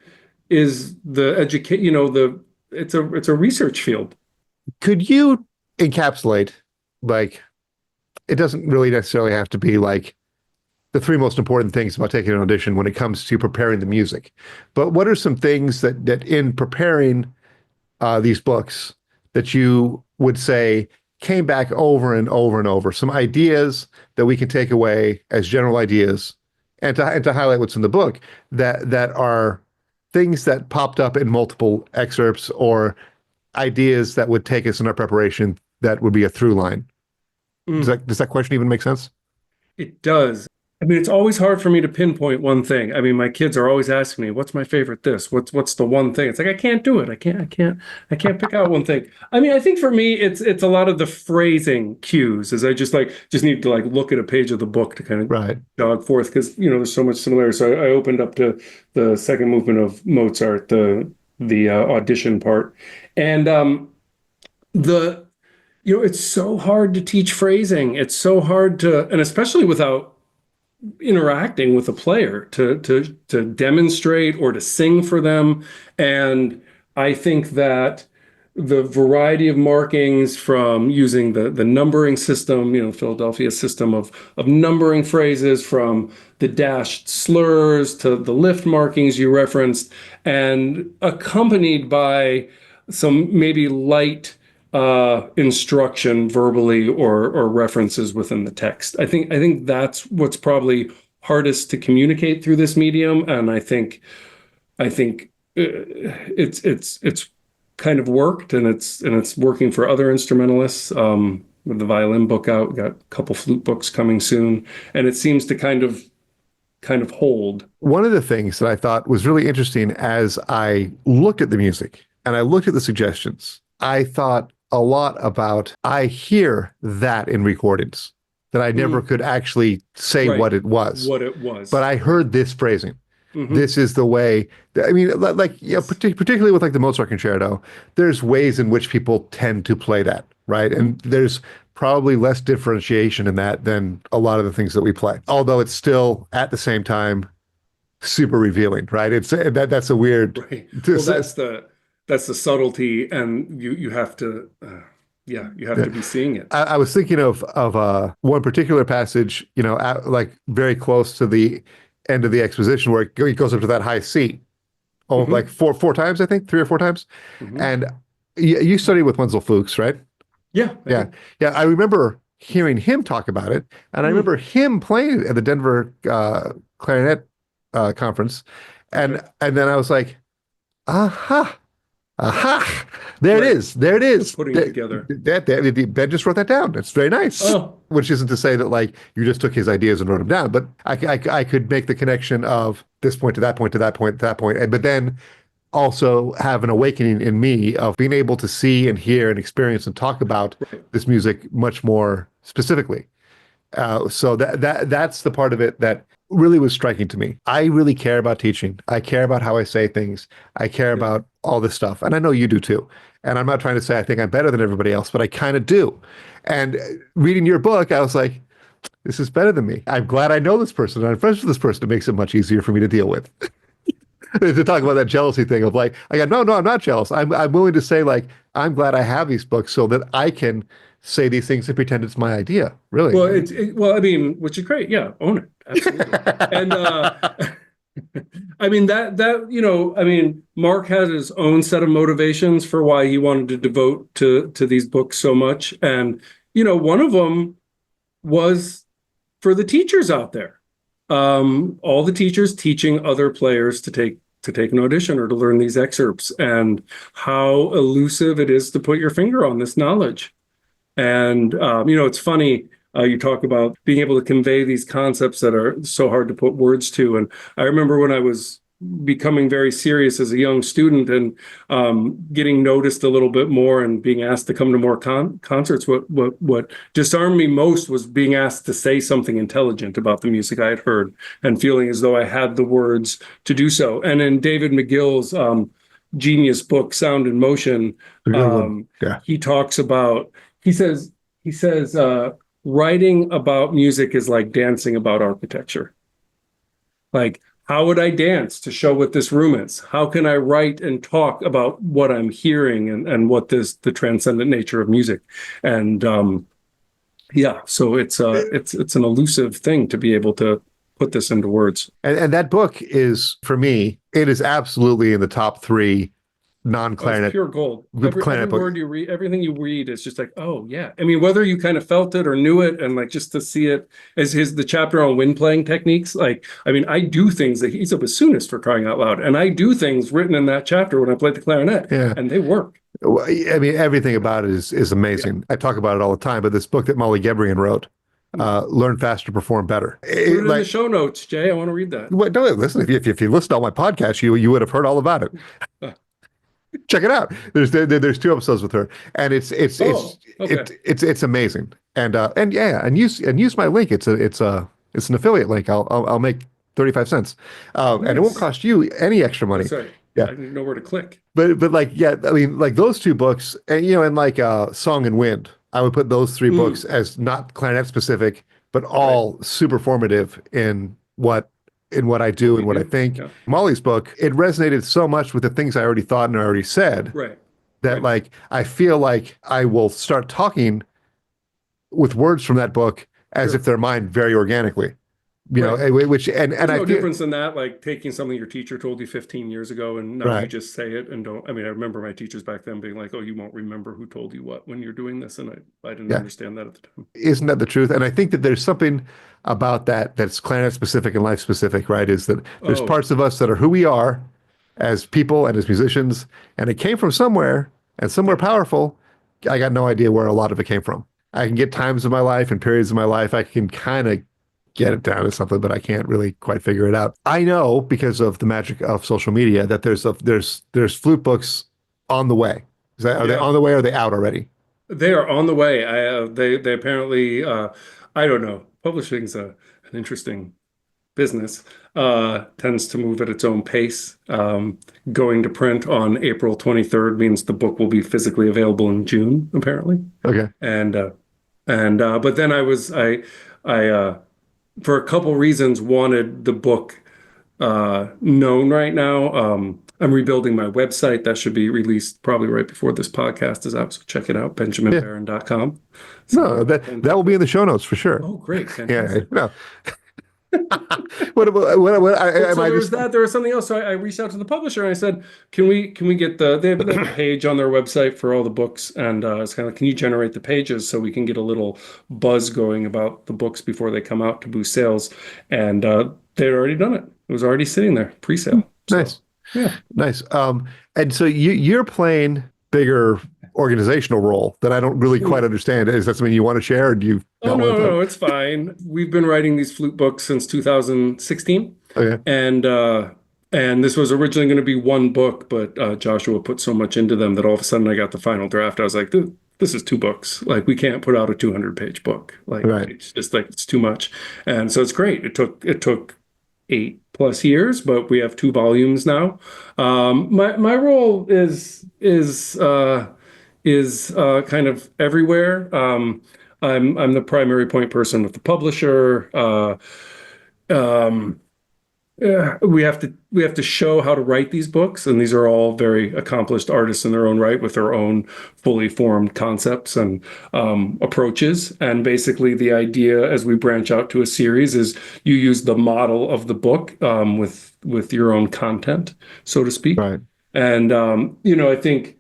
the educate. It's a research field. Could you encapsulate, like, it doesn't really necessarily have to be like the 3 most important things about taking an audition when it comes to preparing the music, but what are some things that in preparing these books that you would say came back over and over and over, some ideas that we can take away as general ideas, and to highlight what's in the book that are things that popped up in multiple excerpts, or ideas that would take us in our preparation that would be a through line. Does that question even make sense? It does. I mean, it's always hard for me to pinpoint one thing. I mean, my kids are always asking me, "What's my favorite this? What's the one thing?" It's like I can't do it. I can't pick out one thing. I mean, I think for me, it's a lot of the phrasing cues. As I just need to look at a page of the book to kind of jog forth, because there's so much similarity. So I opened up to the second movement of Mozart, the audition part, and it's so hard to teach phrasing. It's so hard to, and especially without interacting with a player, to demonstrate or to sing for them. And I think that the variety of markings, from using the numbering system, Philadelphia system of numbering phrases, from the dashed slurs to the lift markings you referenced, and accompanied by some maybe light instruction verbally or references within the text. I think that's what's probably hardest to communicate through this medium, and I think it's kind of worked, and it's working for other instrumentalists. With the violin book out, we got a couple flute books coming soon, and it seems to kind of hold. One of the things that I thought was really interesting as I looked at the music and I looked at the suggestions, I thought a lot about, I hear that in recordings, that I never could actually say Right. what it was. What it was. But I heard this phrasing. Hmm. This is the way. I mean, like, you know, particularly with like the Mozart concerto, there's ways in which people tend to play that, right? And there's probably less differentiation in that than a lot of the things that we play. Although it's still at the same time super revealing, right? It's that's a weird. Right. Well, that's the subtlety, and you have to, yeah, you have to be seeing it. I was thinking of one particular passage, you know, like very close to the end of the exposition where it goes up to that high C, like Hmm. four times, I think, 3 or 4 times. Hmm. And you studied with Wenzel Fuchs, right? Yeah, I Yeah, did. yeah. I remember hearing him talk about it, and I Mm, remember him playing it at the Denver Clarinet conference, okay. and then I was like, aha. Aha! There it Right. is. There it is. Putting it together. Ben just wrote that down. It's very nice. Oh, Which isn't to say that like you just took his ideas and wrote them down, but I could make the connection of this point to that point to that point to that point, but then also have an awakening in me of being able to see and hear and experience and talk about right. this music much more specifically. So that's the part of it that really was striking to me. I really care about teaching. I care about how I say things. I care Yeah. about all this stuff, and I know you do too. And I'm not trying to say I think I'm better than everybody else, but I kind of do. And reading your book, I was like, this is better than me. I'm glad I know this person and I'm friends with this person. It makes it much easier for me to deal with. To talk about that jealousy thing of like, I go, no, I'm not jealous. I'm willing to say like, I'm glad I have these books so that I can say these things and pretend it's my idea. Really. Well, well, I mean, which is great. Yeah, own it. Absolutely. And I mean I mean, Mark had his own set of motivations for why he wanted to devote to these books so much. And one of them was for the teachers out there. All the teachers teaching other players to take an audition or to learn these excerpts, and how elusive it is to put your finger on this knowledge. And it's funny. You talk about being able to convey these concepts that are so hard to put words to. And I remember when I was becoming very serious as a young student and getting noticed a little bit more and being asked to come to more concerts. What disarmed me most was being asked to say something intelligent about the music I had heard and feeling as though I had the words to do so. And in David McGill's genius book, Sound and Motion, A good one. um, Yeah. he talks about, he says, writing about music is like dancing about architecture. Like, how would I dance to show what this room is? How can I write and talk about what I'm hearing and what the transcendent nature of music? And yeah, so it's an elusive thing to be able to put this into words. And that book is, for me, it is absolutely in the top three Oh, it's non-clarinet pure gold. Every clarinet book. word you read, everything you read is just like, oh yeah. I mean, whether you kind of felt it or knew it, and like just to see it as the chapter on wind playing techniques. Like, I mean, I do things that he's a bassoonist, for crying out loud, and I do things written in that chapter when I play the clarinet, Yeah. and they work. I mean, everything about it is amazing. I talk about it all the time, but this book that Molly Gebrian wrote, Learn Faster, Perform Better. Put it in the show notes, Jay. I want to read that. No, listen, if you listen to all my podcasts, you would have heard all about it. Uh, Check it out. There's 2 episodes with her, and okay. it's amazing. And yeah, and use my link. It's an affiliate link. I'll make 35 cents, and it won't Nice. cost you any extra money. That's right. Yeah. I didn't know where to click. But like, yeah, I mean, like those 2 books, and like Song and Wind, I would put those 3 books as not clarinet specific, but all super formative in what I do and what I think. Yeah. Molly's book, it resonated so much with the things I already thought and I already said Right. that Right. like I feel like I will start talking with words from that book as Sure. if they're mine very organically. You know, Right. which and There's I no feel difference in that, like taking something your teacher told you 15 years ago, and now you right. just say it and don't. I mean, I remember my teachers back then being like, "Oh, you won't remember who told you what when you're doing this," and I didn't Yeah. understand that at the time. Isn't that the truth? And I think that there's something about that that's clarinet specific and life specific, right? Is that there's Oh, parts of us that are who we are as people and as musicians, and it came from somewhere and somewhere powerful. I got no idea where a lot of it came from. I can get times of my life and periods of my life. I can kind of get it down to something, but I can't really quite figure it out. I know because of the magic of social media that there's flute books on the way. Are they yeah. on the way or are they out already? They are on the way. They apparently I don't know. Publishing's an interesting business. Tends to move at its own pace. Going to print on April 23rd means the book will be physically available in June, apparently. Okay. But then I for a couple reasons wanted the book known right now. I'm rebuilding my website that should be released probably right before this podcast is out. So check it out, Yeah. benjaminbarron.com. No, that will be in the show notes for sure. Oh, great. Yeah. Fantastic. No. Am So I there was just? that. There was something else. So I reached out to the publisher and I said, "Can we get they have a page on their website for all the books?" And it's kind of like, "Can you generate the pages so we can get a little buzz going about the books before they come out to boost sales?" And they'd already done it. It was already sitting there, pre-sale. So, Nice. yeah. Nice. And so you're playing bigger organizational role that I don't really quite understand. Is that something you want to share, or do you Oh not want to no, it's fine. We've been writing these flute books since 2016, Okay. and this was originally going to be one book, but Joshua put so much into them that all of a sudden I got the final draft. I was like, this is two books. Like we can't put out a 200-page book. Like Right. it's just like it's too much. And so it's great. It took 8+ years, but we have 2 volumes now. My role is kind of everywhere. I'm the primary point person with the publisher. Um, we have to show how to write these books, and these are all very accomplished artists in their own right with their own fully formed concepts and approaches. And basically, the idea as we branch out to a series is you use the model of the book with your own content, so to speak. Right. And I think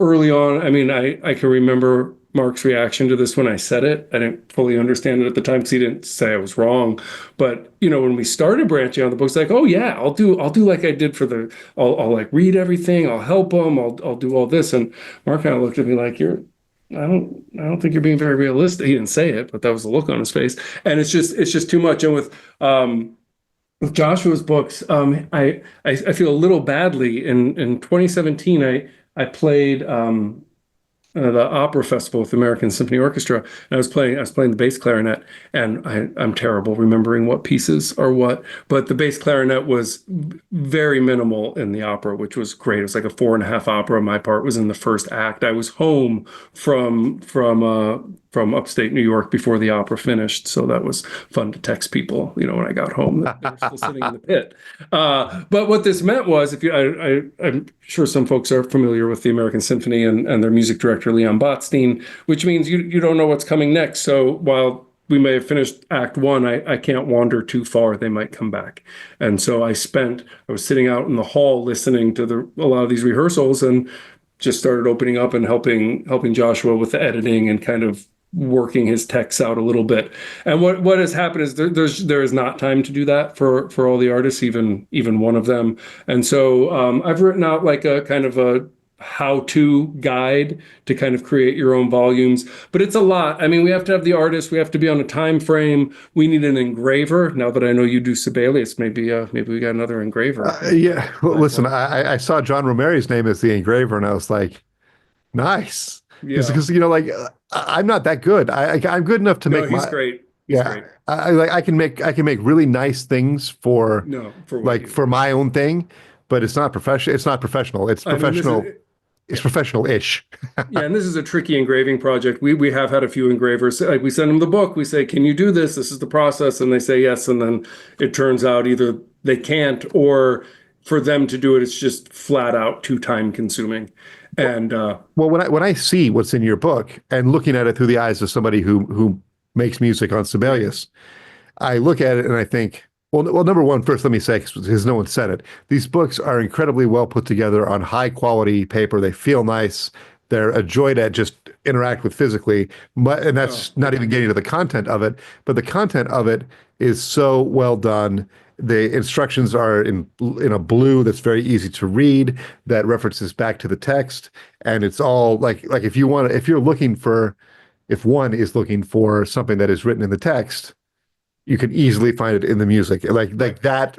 early on, I mean, I can remember Mark's reaction to this when I said it. I didn't fully understand it at the time because he didn't say I was wrong. But when we started branching out the books, like, oh yeah, I'll do like I did for I'll like read everything, I'll help them, I'll do all this. And Mark kind of looked at me like, I don't think you're being very realistic. He didn't say it, but that was the look on his face. And it's just too much. And with Joshua's books, I feel a little badly. In 2017, I played the opera festival with the American Symphony Orchestra, and I was playing the bass clarinet, and I'm terrible remembering what pieces are what, but the bass clarinet was very minimal in the opera, which was great. It was like a 4.5 opera. My part was in the first act. I was home from upstate New York before the opera finished, so that was fun to text people, when I got home that they were still sitting in the pit. But what this meant was, I'm sure some folks are familiar with the American Symphony and their music director Leon Botstein, which means you don't know what's coming next. So while we may have finished Act 1, I can't wander too far. They might come back. And so I was sitting out in the hall listening to a lot of these rehearsals and just started opening up and helping Joshua with the editing and kind of working his texts out a little bit. And what has happened is there is not time to do that for all the artists, even one of them. And so I've written out like a kind of a how-to guide to kind of create your own volumes, but it's a lot. I mean, we have to have the artist, we have to be on a time frame. We need an engraver. Now that I know you do Sibelius, maybe we got another engraver. Yeah. Well, listen, I saw John Romeri's name as the engraver, and I was like, nice. Yeah. Because like I'm not that good. I'm good enough to make. He's great. He's Yeah. great. I can make really nice things for my own thing, but it's not professional. It's not professional. It's professional. It's professional-ish. Yeah, and this is a tricky engraving project. We have had a few engravers. Like we send them the book. We say, "Can you do this? This is the process," and they say yes. And then it turns out either they can't, or for them to do it, it's just flat out too time-consuming. And well, when I see what's in your book and looking at it through the eyes of somebody who makes music on Sibelius, I look at it and I think, well, number one, first, let me say, because no one said it, these books are incredibly well put together on high quality paper. They feel nice. They're a joy to just interact with physically. And that's not even getting to the content of it, but the content of it is so well done. The instructions are in a blue that's very easy to read, that references back to the text. And it's all like if one is looking for something that is written in the text, you can easily find it in the music. Like that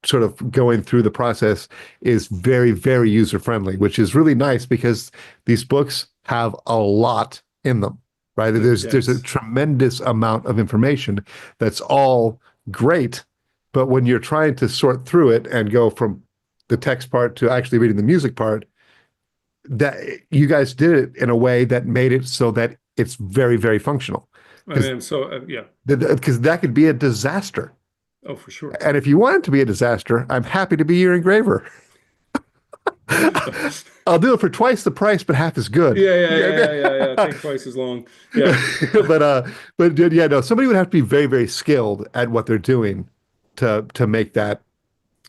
sort of going through the process is very, very user friendly, which is really nice because these books have a lot in them. right? There's a dense. tremendous amount of information that's all great, but when you're trying to sort through it and go from the text part to actually reading the music part, that you guys did it in a way that made it so that it's very, very functional. I mean, so yeah. Because that could be a disaster. Oh, for sure. And if you want it to be a disaster, I'm happy to be your engraver. I'll do it for twice the price, but half as good. Yeah. Take twice as long. Yeah. But yeah, no, somebody would have to be very, very skilled at what they're doing to make that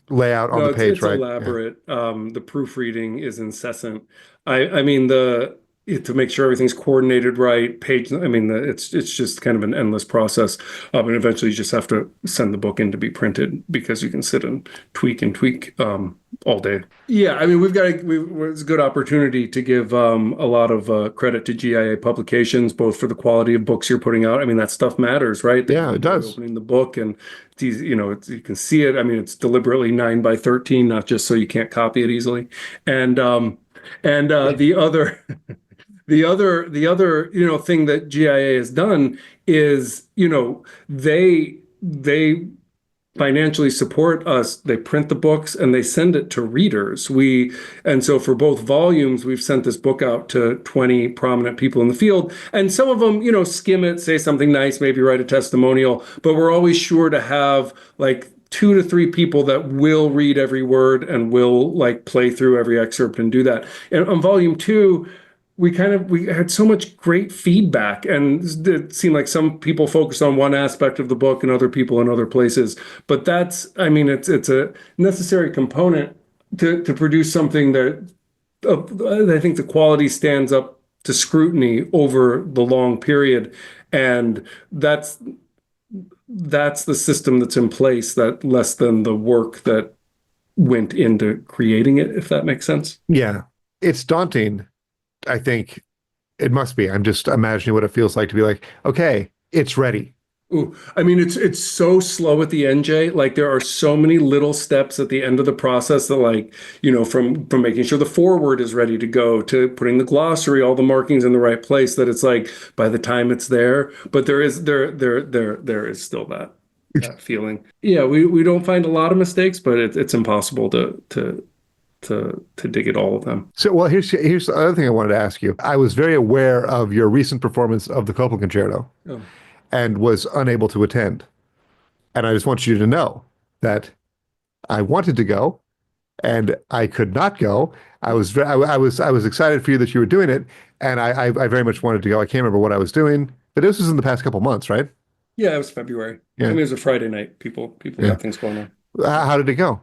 layout on No, the page it's right. Yeah. elaborate. The proofreading is incessant. I mean to make sure everything's coordinated right. Page. I mean it's just kind of an endless process. And eventually you just have to send the book in to be printed because you can sit and tweak all day. Yeah, I mean it's a good opportunity to give a lot of credit to GIA publications, both for the quality of books you're putting out. I mean that stuff matters, right? That Yeah, you it enjoy does. opening the book and it's easy, you can see it. I mean, it's deliberately 9 by 13, not just so you can't copy it easily. And the other the other thing that GIA has done is, they financially support us. They print the books and they send it to readers. And so for both volumes, we've sent this book out to 20 prominent people in the field. And some of them, skim it, say something nice, maybe write a testimonial, but we're always sure to have like 2 to 3 people that will read every word and will like play through every excerpt and do that. And on volume 2, we had so much great feedback, and it seemed like some people focused on one aspect of the book and other people in other places. But I mean, it's a necessary component to produce something that I think the quality stands up to scrutiny over the long period, and that's the system that's in place, that less than the work that went into creating it, if that makes sense. Yeah. It's daunting. I think it must be. I'm just imagining what it feels like to be like, okay, it's ready. Ooh, I mean, it's so slow at the end, Jay. Like there are so many little steps at the end of the process that, like, from making sure the foreword is ready to go to putting the glossary, all the markings in the right place, that it's like by the time it's there, but there is still that feeling. Yeah, we don't find a lot of mistakes, but it's impossible to dig at all of them. So, well, here's the other thing I wanted to ask you. I was very aware of your recent performance of the Copland Concerto Oh. and was unable to attend. And I just want you to know that I wanted to go and I could not go. I was excited for you that you were doing it, and I very much wanted to go. I can't remember what I was doing, but this was in the past couple months, right? Yeah, it was February. Yeah. I mean, it was a Friday night. People Yeah. got things going on. How did it go?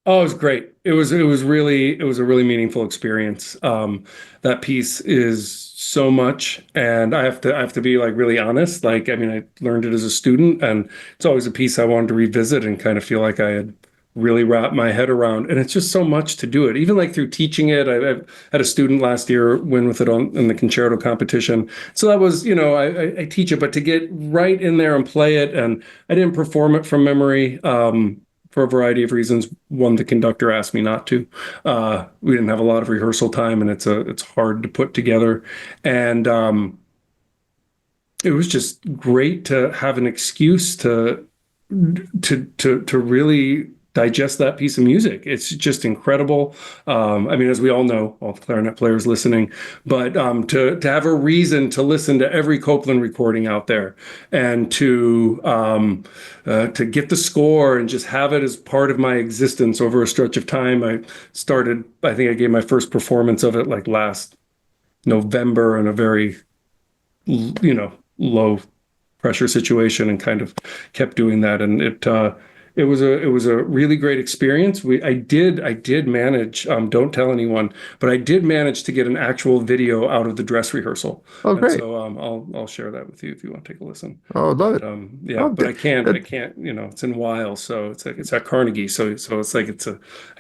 Oh, it was great. It was a really meaningful experience. That piece is so much, and I have to be like really honest. Like, I mean, I learned it as a student, and it's always a piece I wanted to revisit and kind of feel like I had really wrapped my head around. And it's just so much to do it. Even like through teaching it, I had a student last year win with it in the concerto competition. So that was, I teach it, but to get right in there and play it, and I didn't perform it from memory. For a variety of reasons. One, the conductor asked me not to. We didn't have a lot of rehearsal time, and it's hard to put together. And it was just great to have an excuse to really digest that piece of music. It's just incredible. I mean, as we all know, all the clarinet players listening, but to have a reason to listen to every Copland recording out there, and to get the score and just have it as part of my existence over a stretch of time. I think I gave my first performance of it like last November in a very, low pressure situation, and kind of kept doing that. And it was a really great experience. I did manage, don't tell anyone, but I did manage to get an actual video out of the dress rehearsal. Oh, And great. so I'll share that with you if you want to take a listen. Oh, I love it. Yeah, Oh, but I can't, it's in Wiles, so it's at Carnegie. So it's like I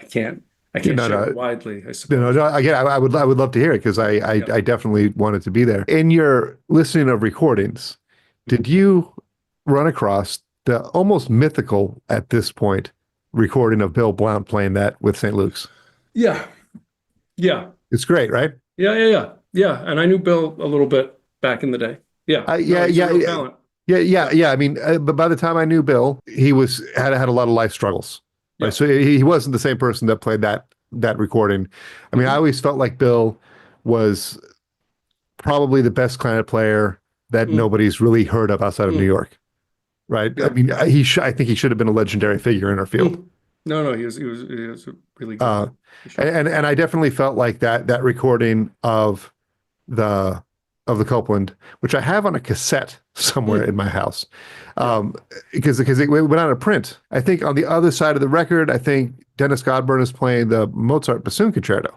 can't share it widely, I suppose. Again, I would love to hear it, because I definitely wanted to be there. In your listening of recordings, did you run across the almost mythical at this point recording of Bill Blount playing that with St. Luke's? Yeah. It's great, right? Yeah. And I knew Bill a little bit back in the day. Yeah. Yeah, No, he's a yeah, real yeah, talent. yeah. I mean, but by the time I knew Bill, he had a lot of life struggles, right? Yeah. So he wasn't the same person that played that recording. I mean, I Hmm. always felt like Bill was probably the best clarinet player that Mm, nobody's really heard of outside of New mm, York, right? I yeah. mean, I think he should have been a legendary figure in our field. Mm. No, he was really Uh, gifted for sure. and I definitely felt like that recording the of the Copeland, which I have on a cassette somewhere Mm, in my house, yeah. um, because it went out of print. I think on the other side of the record, I think Dennis Godburn is playing the Mozart Bassoon Concerto.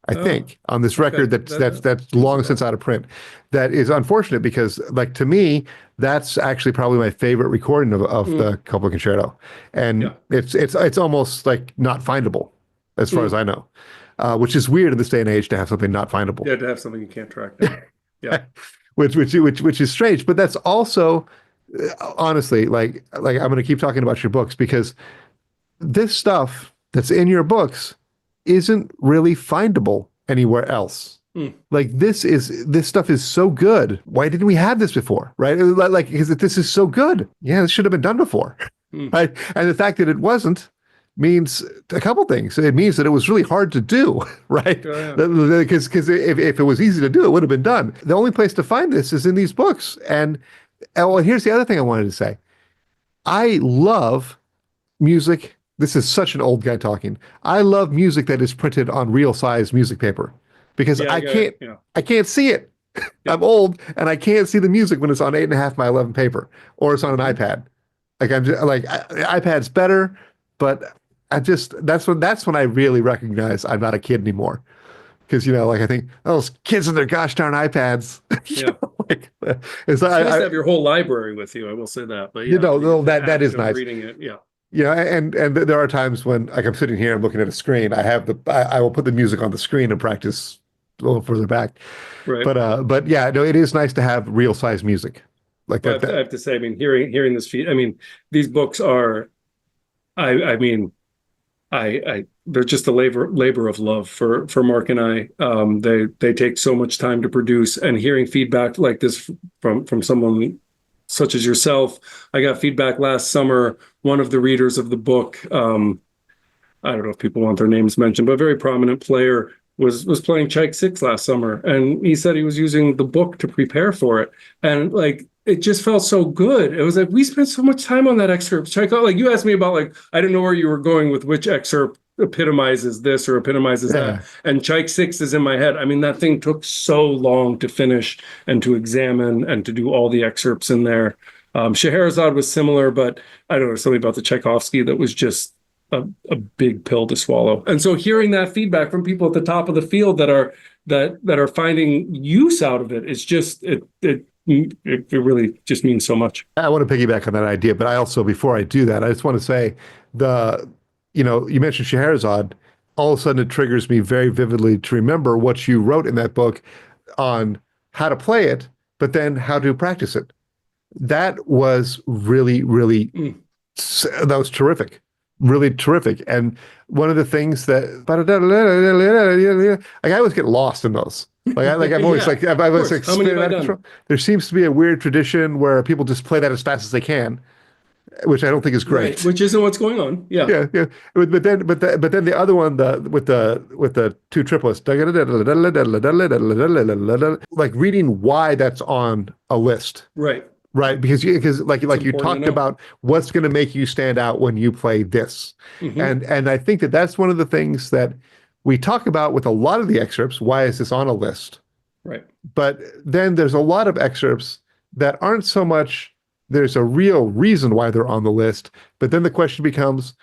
I Oh, think on this okay. record that's Rings a long since bell. out of print. That is unfortunate because, like to me, that's actually probably my favorite recording of Mm, the Copeland Concerto, and yeah. it's almost like not findable as far as Mm. I know, which is weird in this day and age to have something not findable. Yeah, to have something you can't track down. Yeah. Which is strange, but that's also honestly like I'm going to keep talking about your books because this stuff that's in your books isn't really findable anywhere else. Mm, Like this stuff is so good. Why didn't we have this before? Right? Like because this is so good. Yeah, this should have been done before. mm. Right? And the fact that it wasn't means a couple things. It means that it was really hard to do, right? Yeah, yeah. Because if it was easy to do, it would have been done. The only place to find this is in these books. And oh, and here's the other thing I wanted to say. I love music. This is such an old guy talking. I love music that is printed on real size music paper because Yeah, I got it. Yeah. I can't see it. Yep. I'm old and I can't see the music when it's on 8.5 by 11 paper or it's on an Hmm. iPad. Like I'm just like iPad's better, but I just that's when I really recognize I'm not a kid anymore. Because like I think oh, those kids and their gosh darn iPads. Yeah. Like, it's It's nice to I have your whole library with you. I will say that. But yeah, no, the that act is of nice. reading it. Yeah. And there are times when like I'm sitting here, I'm looking at a screen. I will put the music on the screen and practice a little further back. Right. But yeah, no, it is nice to have real size music like Well, that. I have to say, I mean, hearing this feed, I mean, these books are, I mean, they're just a labor of love for Mark and I. They take so much time to produce, and hearing feedback like this from someone such as yourself. I got feedback last summer. One of the readers of the book, I don't know if people want their names mentioned, but a very prominent player was playing Tchaik 6 last summer, and he said he was using the book to prepare for it, and like it just felt so good. It was like we spent so much time on that excerpt. Tchaik, like you asked me about, like I didn't know where you were going with which excerpt epitomizes this or epitomizes Yeah. that, and Tchaik 6 is in my head. I mean, that thing took so long to finish and to examine and to do all the excerpts in there. Scheherazade was similar, but I don't know, something about the Tchaikovsky that was just a big pill to swallow. And so hearing that feedback from people at the top of the field that are finding use out of it, it's just it really just means so much. I want to piggyback on that idea, but I also before I do that, I just want to say you mentioned Scheherazade. All of a sudden, it triggers me very vividly to remember what you wrote in that book on how to play it, but then how to practice it. That was really, really Mm. that was terrific, really terrific. And one of the things that like I always get lost in those. I'm always Yeah, like of I was course. like How many have spinning I out of done? control. There seems to be a weird tradition where people just play that as fast as they can, which I don't think is Right, great. which isn't what's going on. Yeah. Yeah, yeah. But then the other one, with the two triplets, like reading why that's on a list. Right. Right, because It's like you important to talked know. about what's going to make you stand out when you play this, Hmm. and I think that that's one of the things that we talk about with a lot of the excerpts. Why is this on a list? Right. But then there's a lot of excerpts that aren't so much there's a real reason why they're on the list, but then the question becomes,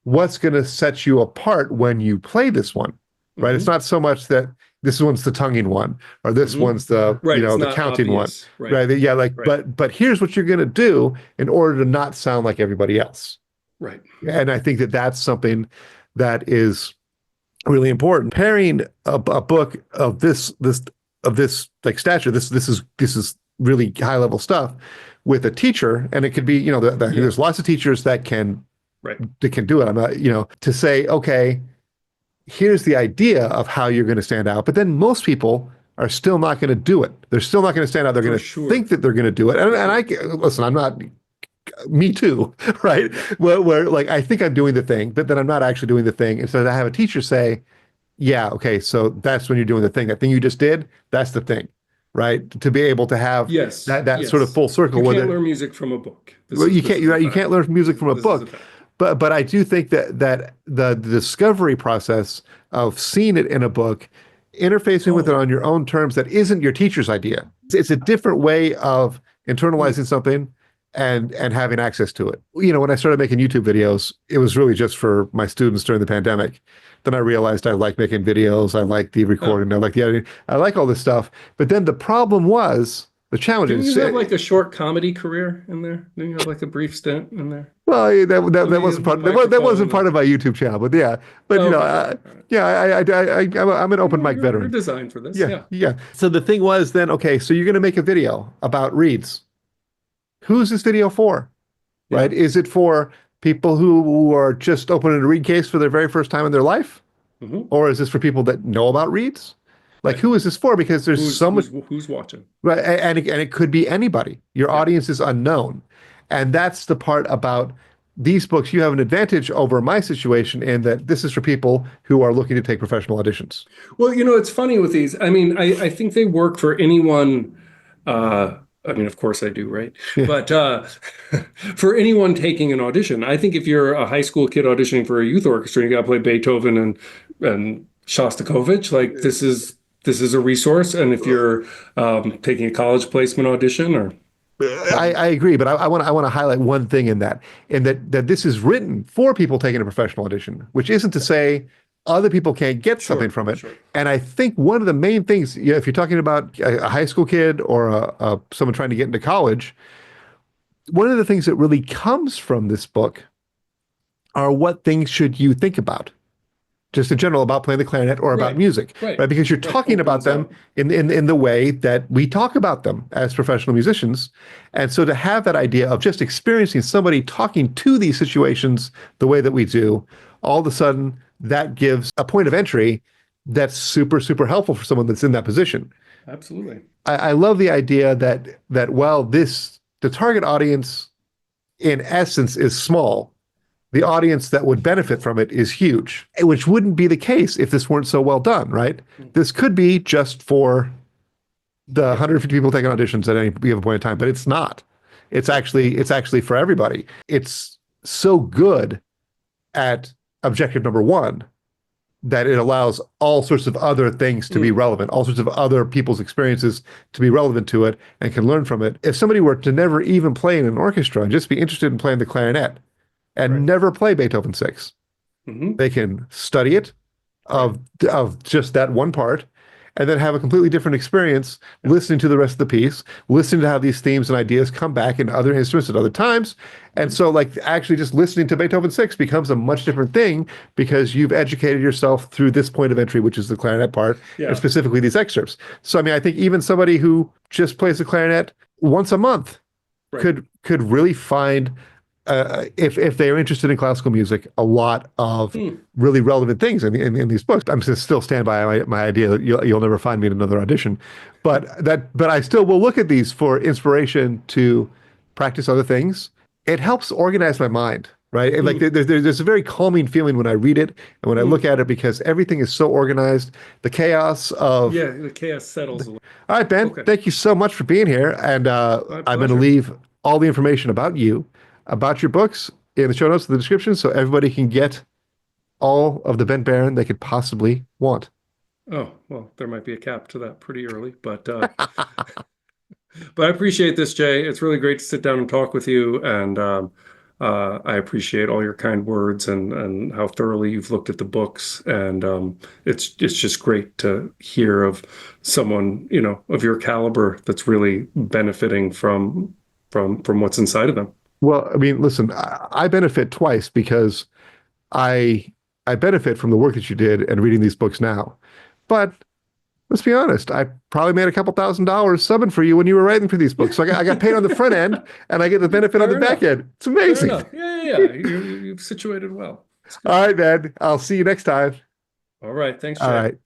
what's going to set you apart when you play this one? Right? It's Hmm. not so much that this one's the tonguing one or this Hmm. one's the Right. It's the not counting one. obvious. Right. Right. Yeah, like Right. but here's what you're going to do in order to not sound like everybody else. Right. And I think that that's something that is really important. Pairing a book of this like stature, this is really high level stuff with a teacher, and it could be Yeah. there's lots of teachers that can Right. do it. I'm not to say okay, here's the idea of how you're going to stand out, but then most people are still not going to do it. They're still not going to stand out. They're going to think that they're going to do it. And I listen, I'm not, me too, right? Where like I think I'm doing the thing, but then I'm not actually doing the thing. And so I have a teacher say, yeah, okay, so that's when you're doing the thing. That thing you just did, that's the thing, right? To be able to have that sort of full circle. You can't learn music from a book. Well, you can't learn music from a book. But I do think that the discovery process of seeing it in a book, interfacing with it on your own terms, that isn't your teacher's idea. It's a different way of internalizing something and having access to it. You know, when I started making YouTube videos, it was really just for my students during the pandemic. Then I realized I like making videos, I like the recording, I like the editing, I like all this stuff. But then the problem was, the challenge is... Didn't you have like a short comedy career in there? Didn't you have like a brief stint in there? Well, that wasn't part. That wasn't part of my YouTube channel, but yeah. But you know, I'm an open mic veteran. You're designed for this. Yeah. So the thing was then, okay, so you're going to make a video about reeds. Who's this video for? Right? Is it for people who are just opening a reed case for their very first time in their life, or is this for people that know about reeds? Like, who is this for? Because there's so much... Who's watching? Right, and it could be anybody. Your audience is unknown. And that's the part about these books. You have an advantage over my situation in that this is for people who are looking to take professional auditions. Well, you know, it's funny with these. I mean, I think they work for anyone. I mean, of course I do, right? But for anyone taking an audition, I think if you're a high school kid auditioning for a youth orchestra, and you got to play Beethoven and Shostakovich, like this is a resource. And if you're taking a college placement audition, or I agree, but I want to highlight one thing in that this is written for people taking a professional audition, which isn't to say other people can't get something from it. Sure. And I think one of the main things, you know, if you're talking about a high school kid or someone trying to get into college, one of the things that really comes from this book are what things should you think about, just in general, about playing the clarinet or about music, right? Because you're talking about them in the way that we talk about them as professional musicians. And so to have that idea of just experiencing somebody talking to these situations the way that we do, all of a sudden that gives a point of entry that's super, super helpful for someone that's in that position. Absolutely. I love the idea that the target audience in essence is small. The audience that would benefit from it is huge, which wouldn't be the case if this weren't so well done, right? This could be just for the 150 people taking auditions at any given point in time, but it's not. It's actually for everybody. It's so good at objective number one that it allows all sorts of other things to be relevant, all sorts of other people's experiences to be relevant to it and can learn from it. If somebody were to never even play in an orchestra and just be interested in playing the clarinet and never play Beethoven 6, they can study it of just that one part and then have a completely different experience listening to the rest of the piece, listening to how these themes and ideas come back in other instruments at other times. And so like actually just listening to Beethoven 6 becomes a much different thing because you've educated yourself through this point of entry, which is the clarinet part, and specifically these excerpts. So, I mean, I think even somebody who just plays the clarinet once a month could really find, if they are interested in classical music, a lot of really relevant things in these books. I'm still stand by my idea that you'll never find me in another audition, but I still will look at these for inspiration to practice other things. It helps organize my mind, right? And like there's a very calming feeling when I read it and when I look at it because everything is so organized. The chaos of the chaos settles. All right, Ben, thank you so much for being here, and I'm going to leave all the information about you, about your books in the show notes, in the description, so everybody can get all of the Ben Barron they could possibly want. Oh, well, there might be a cap to that pretty early, but but I appreciate this, Jay. It's really great to sit down and talk with you, and I appreciate all your kind words and how thoroughly you've looked at the books, and it's just great to hear of someone, you know, of your caliber that's really benefiting from what's inside of them. Well, I mean, listen, I benefit twice because I benefit from the work that you did and reading these books now. But let's be honest, I probably made a couple $1,000s subbing for you when you were writing for these books. So I got paid on the front end and I get the benefit on the back end. It's amazing. Yeah. You've situated well. All right, man. I'll see you next time. All right. Thanks, Jay. All right.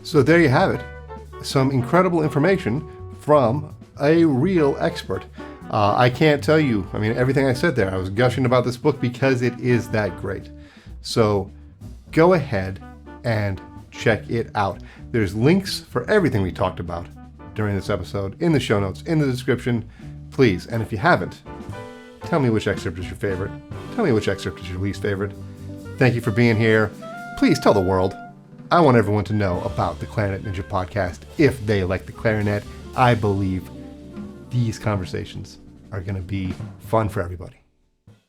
So there you have it. some incredible information from a real expert. I can't tell you, I mean, everything I said there, I was gushing about this book because it is that great. So go ahead and check it out. There's links for everything we talked about during this episode in the show notes, in the description. Please, and if you haven't, tell me which excerpt is your favorite. Tell me which excerpt is your least favorite. Thank you for being here. Please tell the world. I want everyone to know about the Clarinet Ninja podcast if they like the clarinet. I believe these conversations are going to be fun for everybody.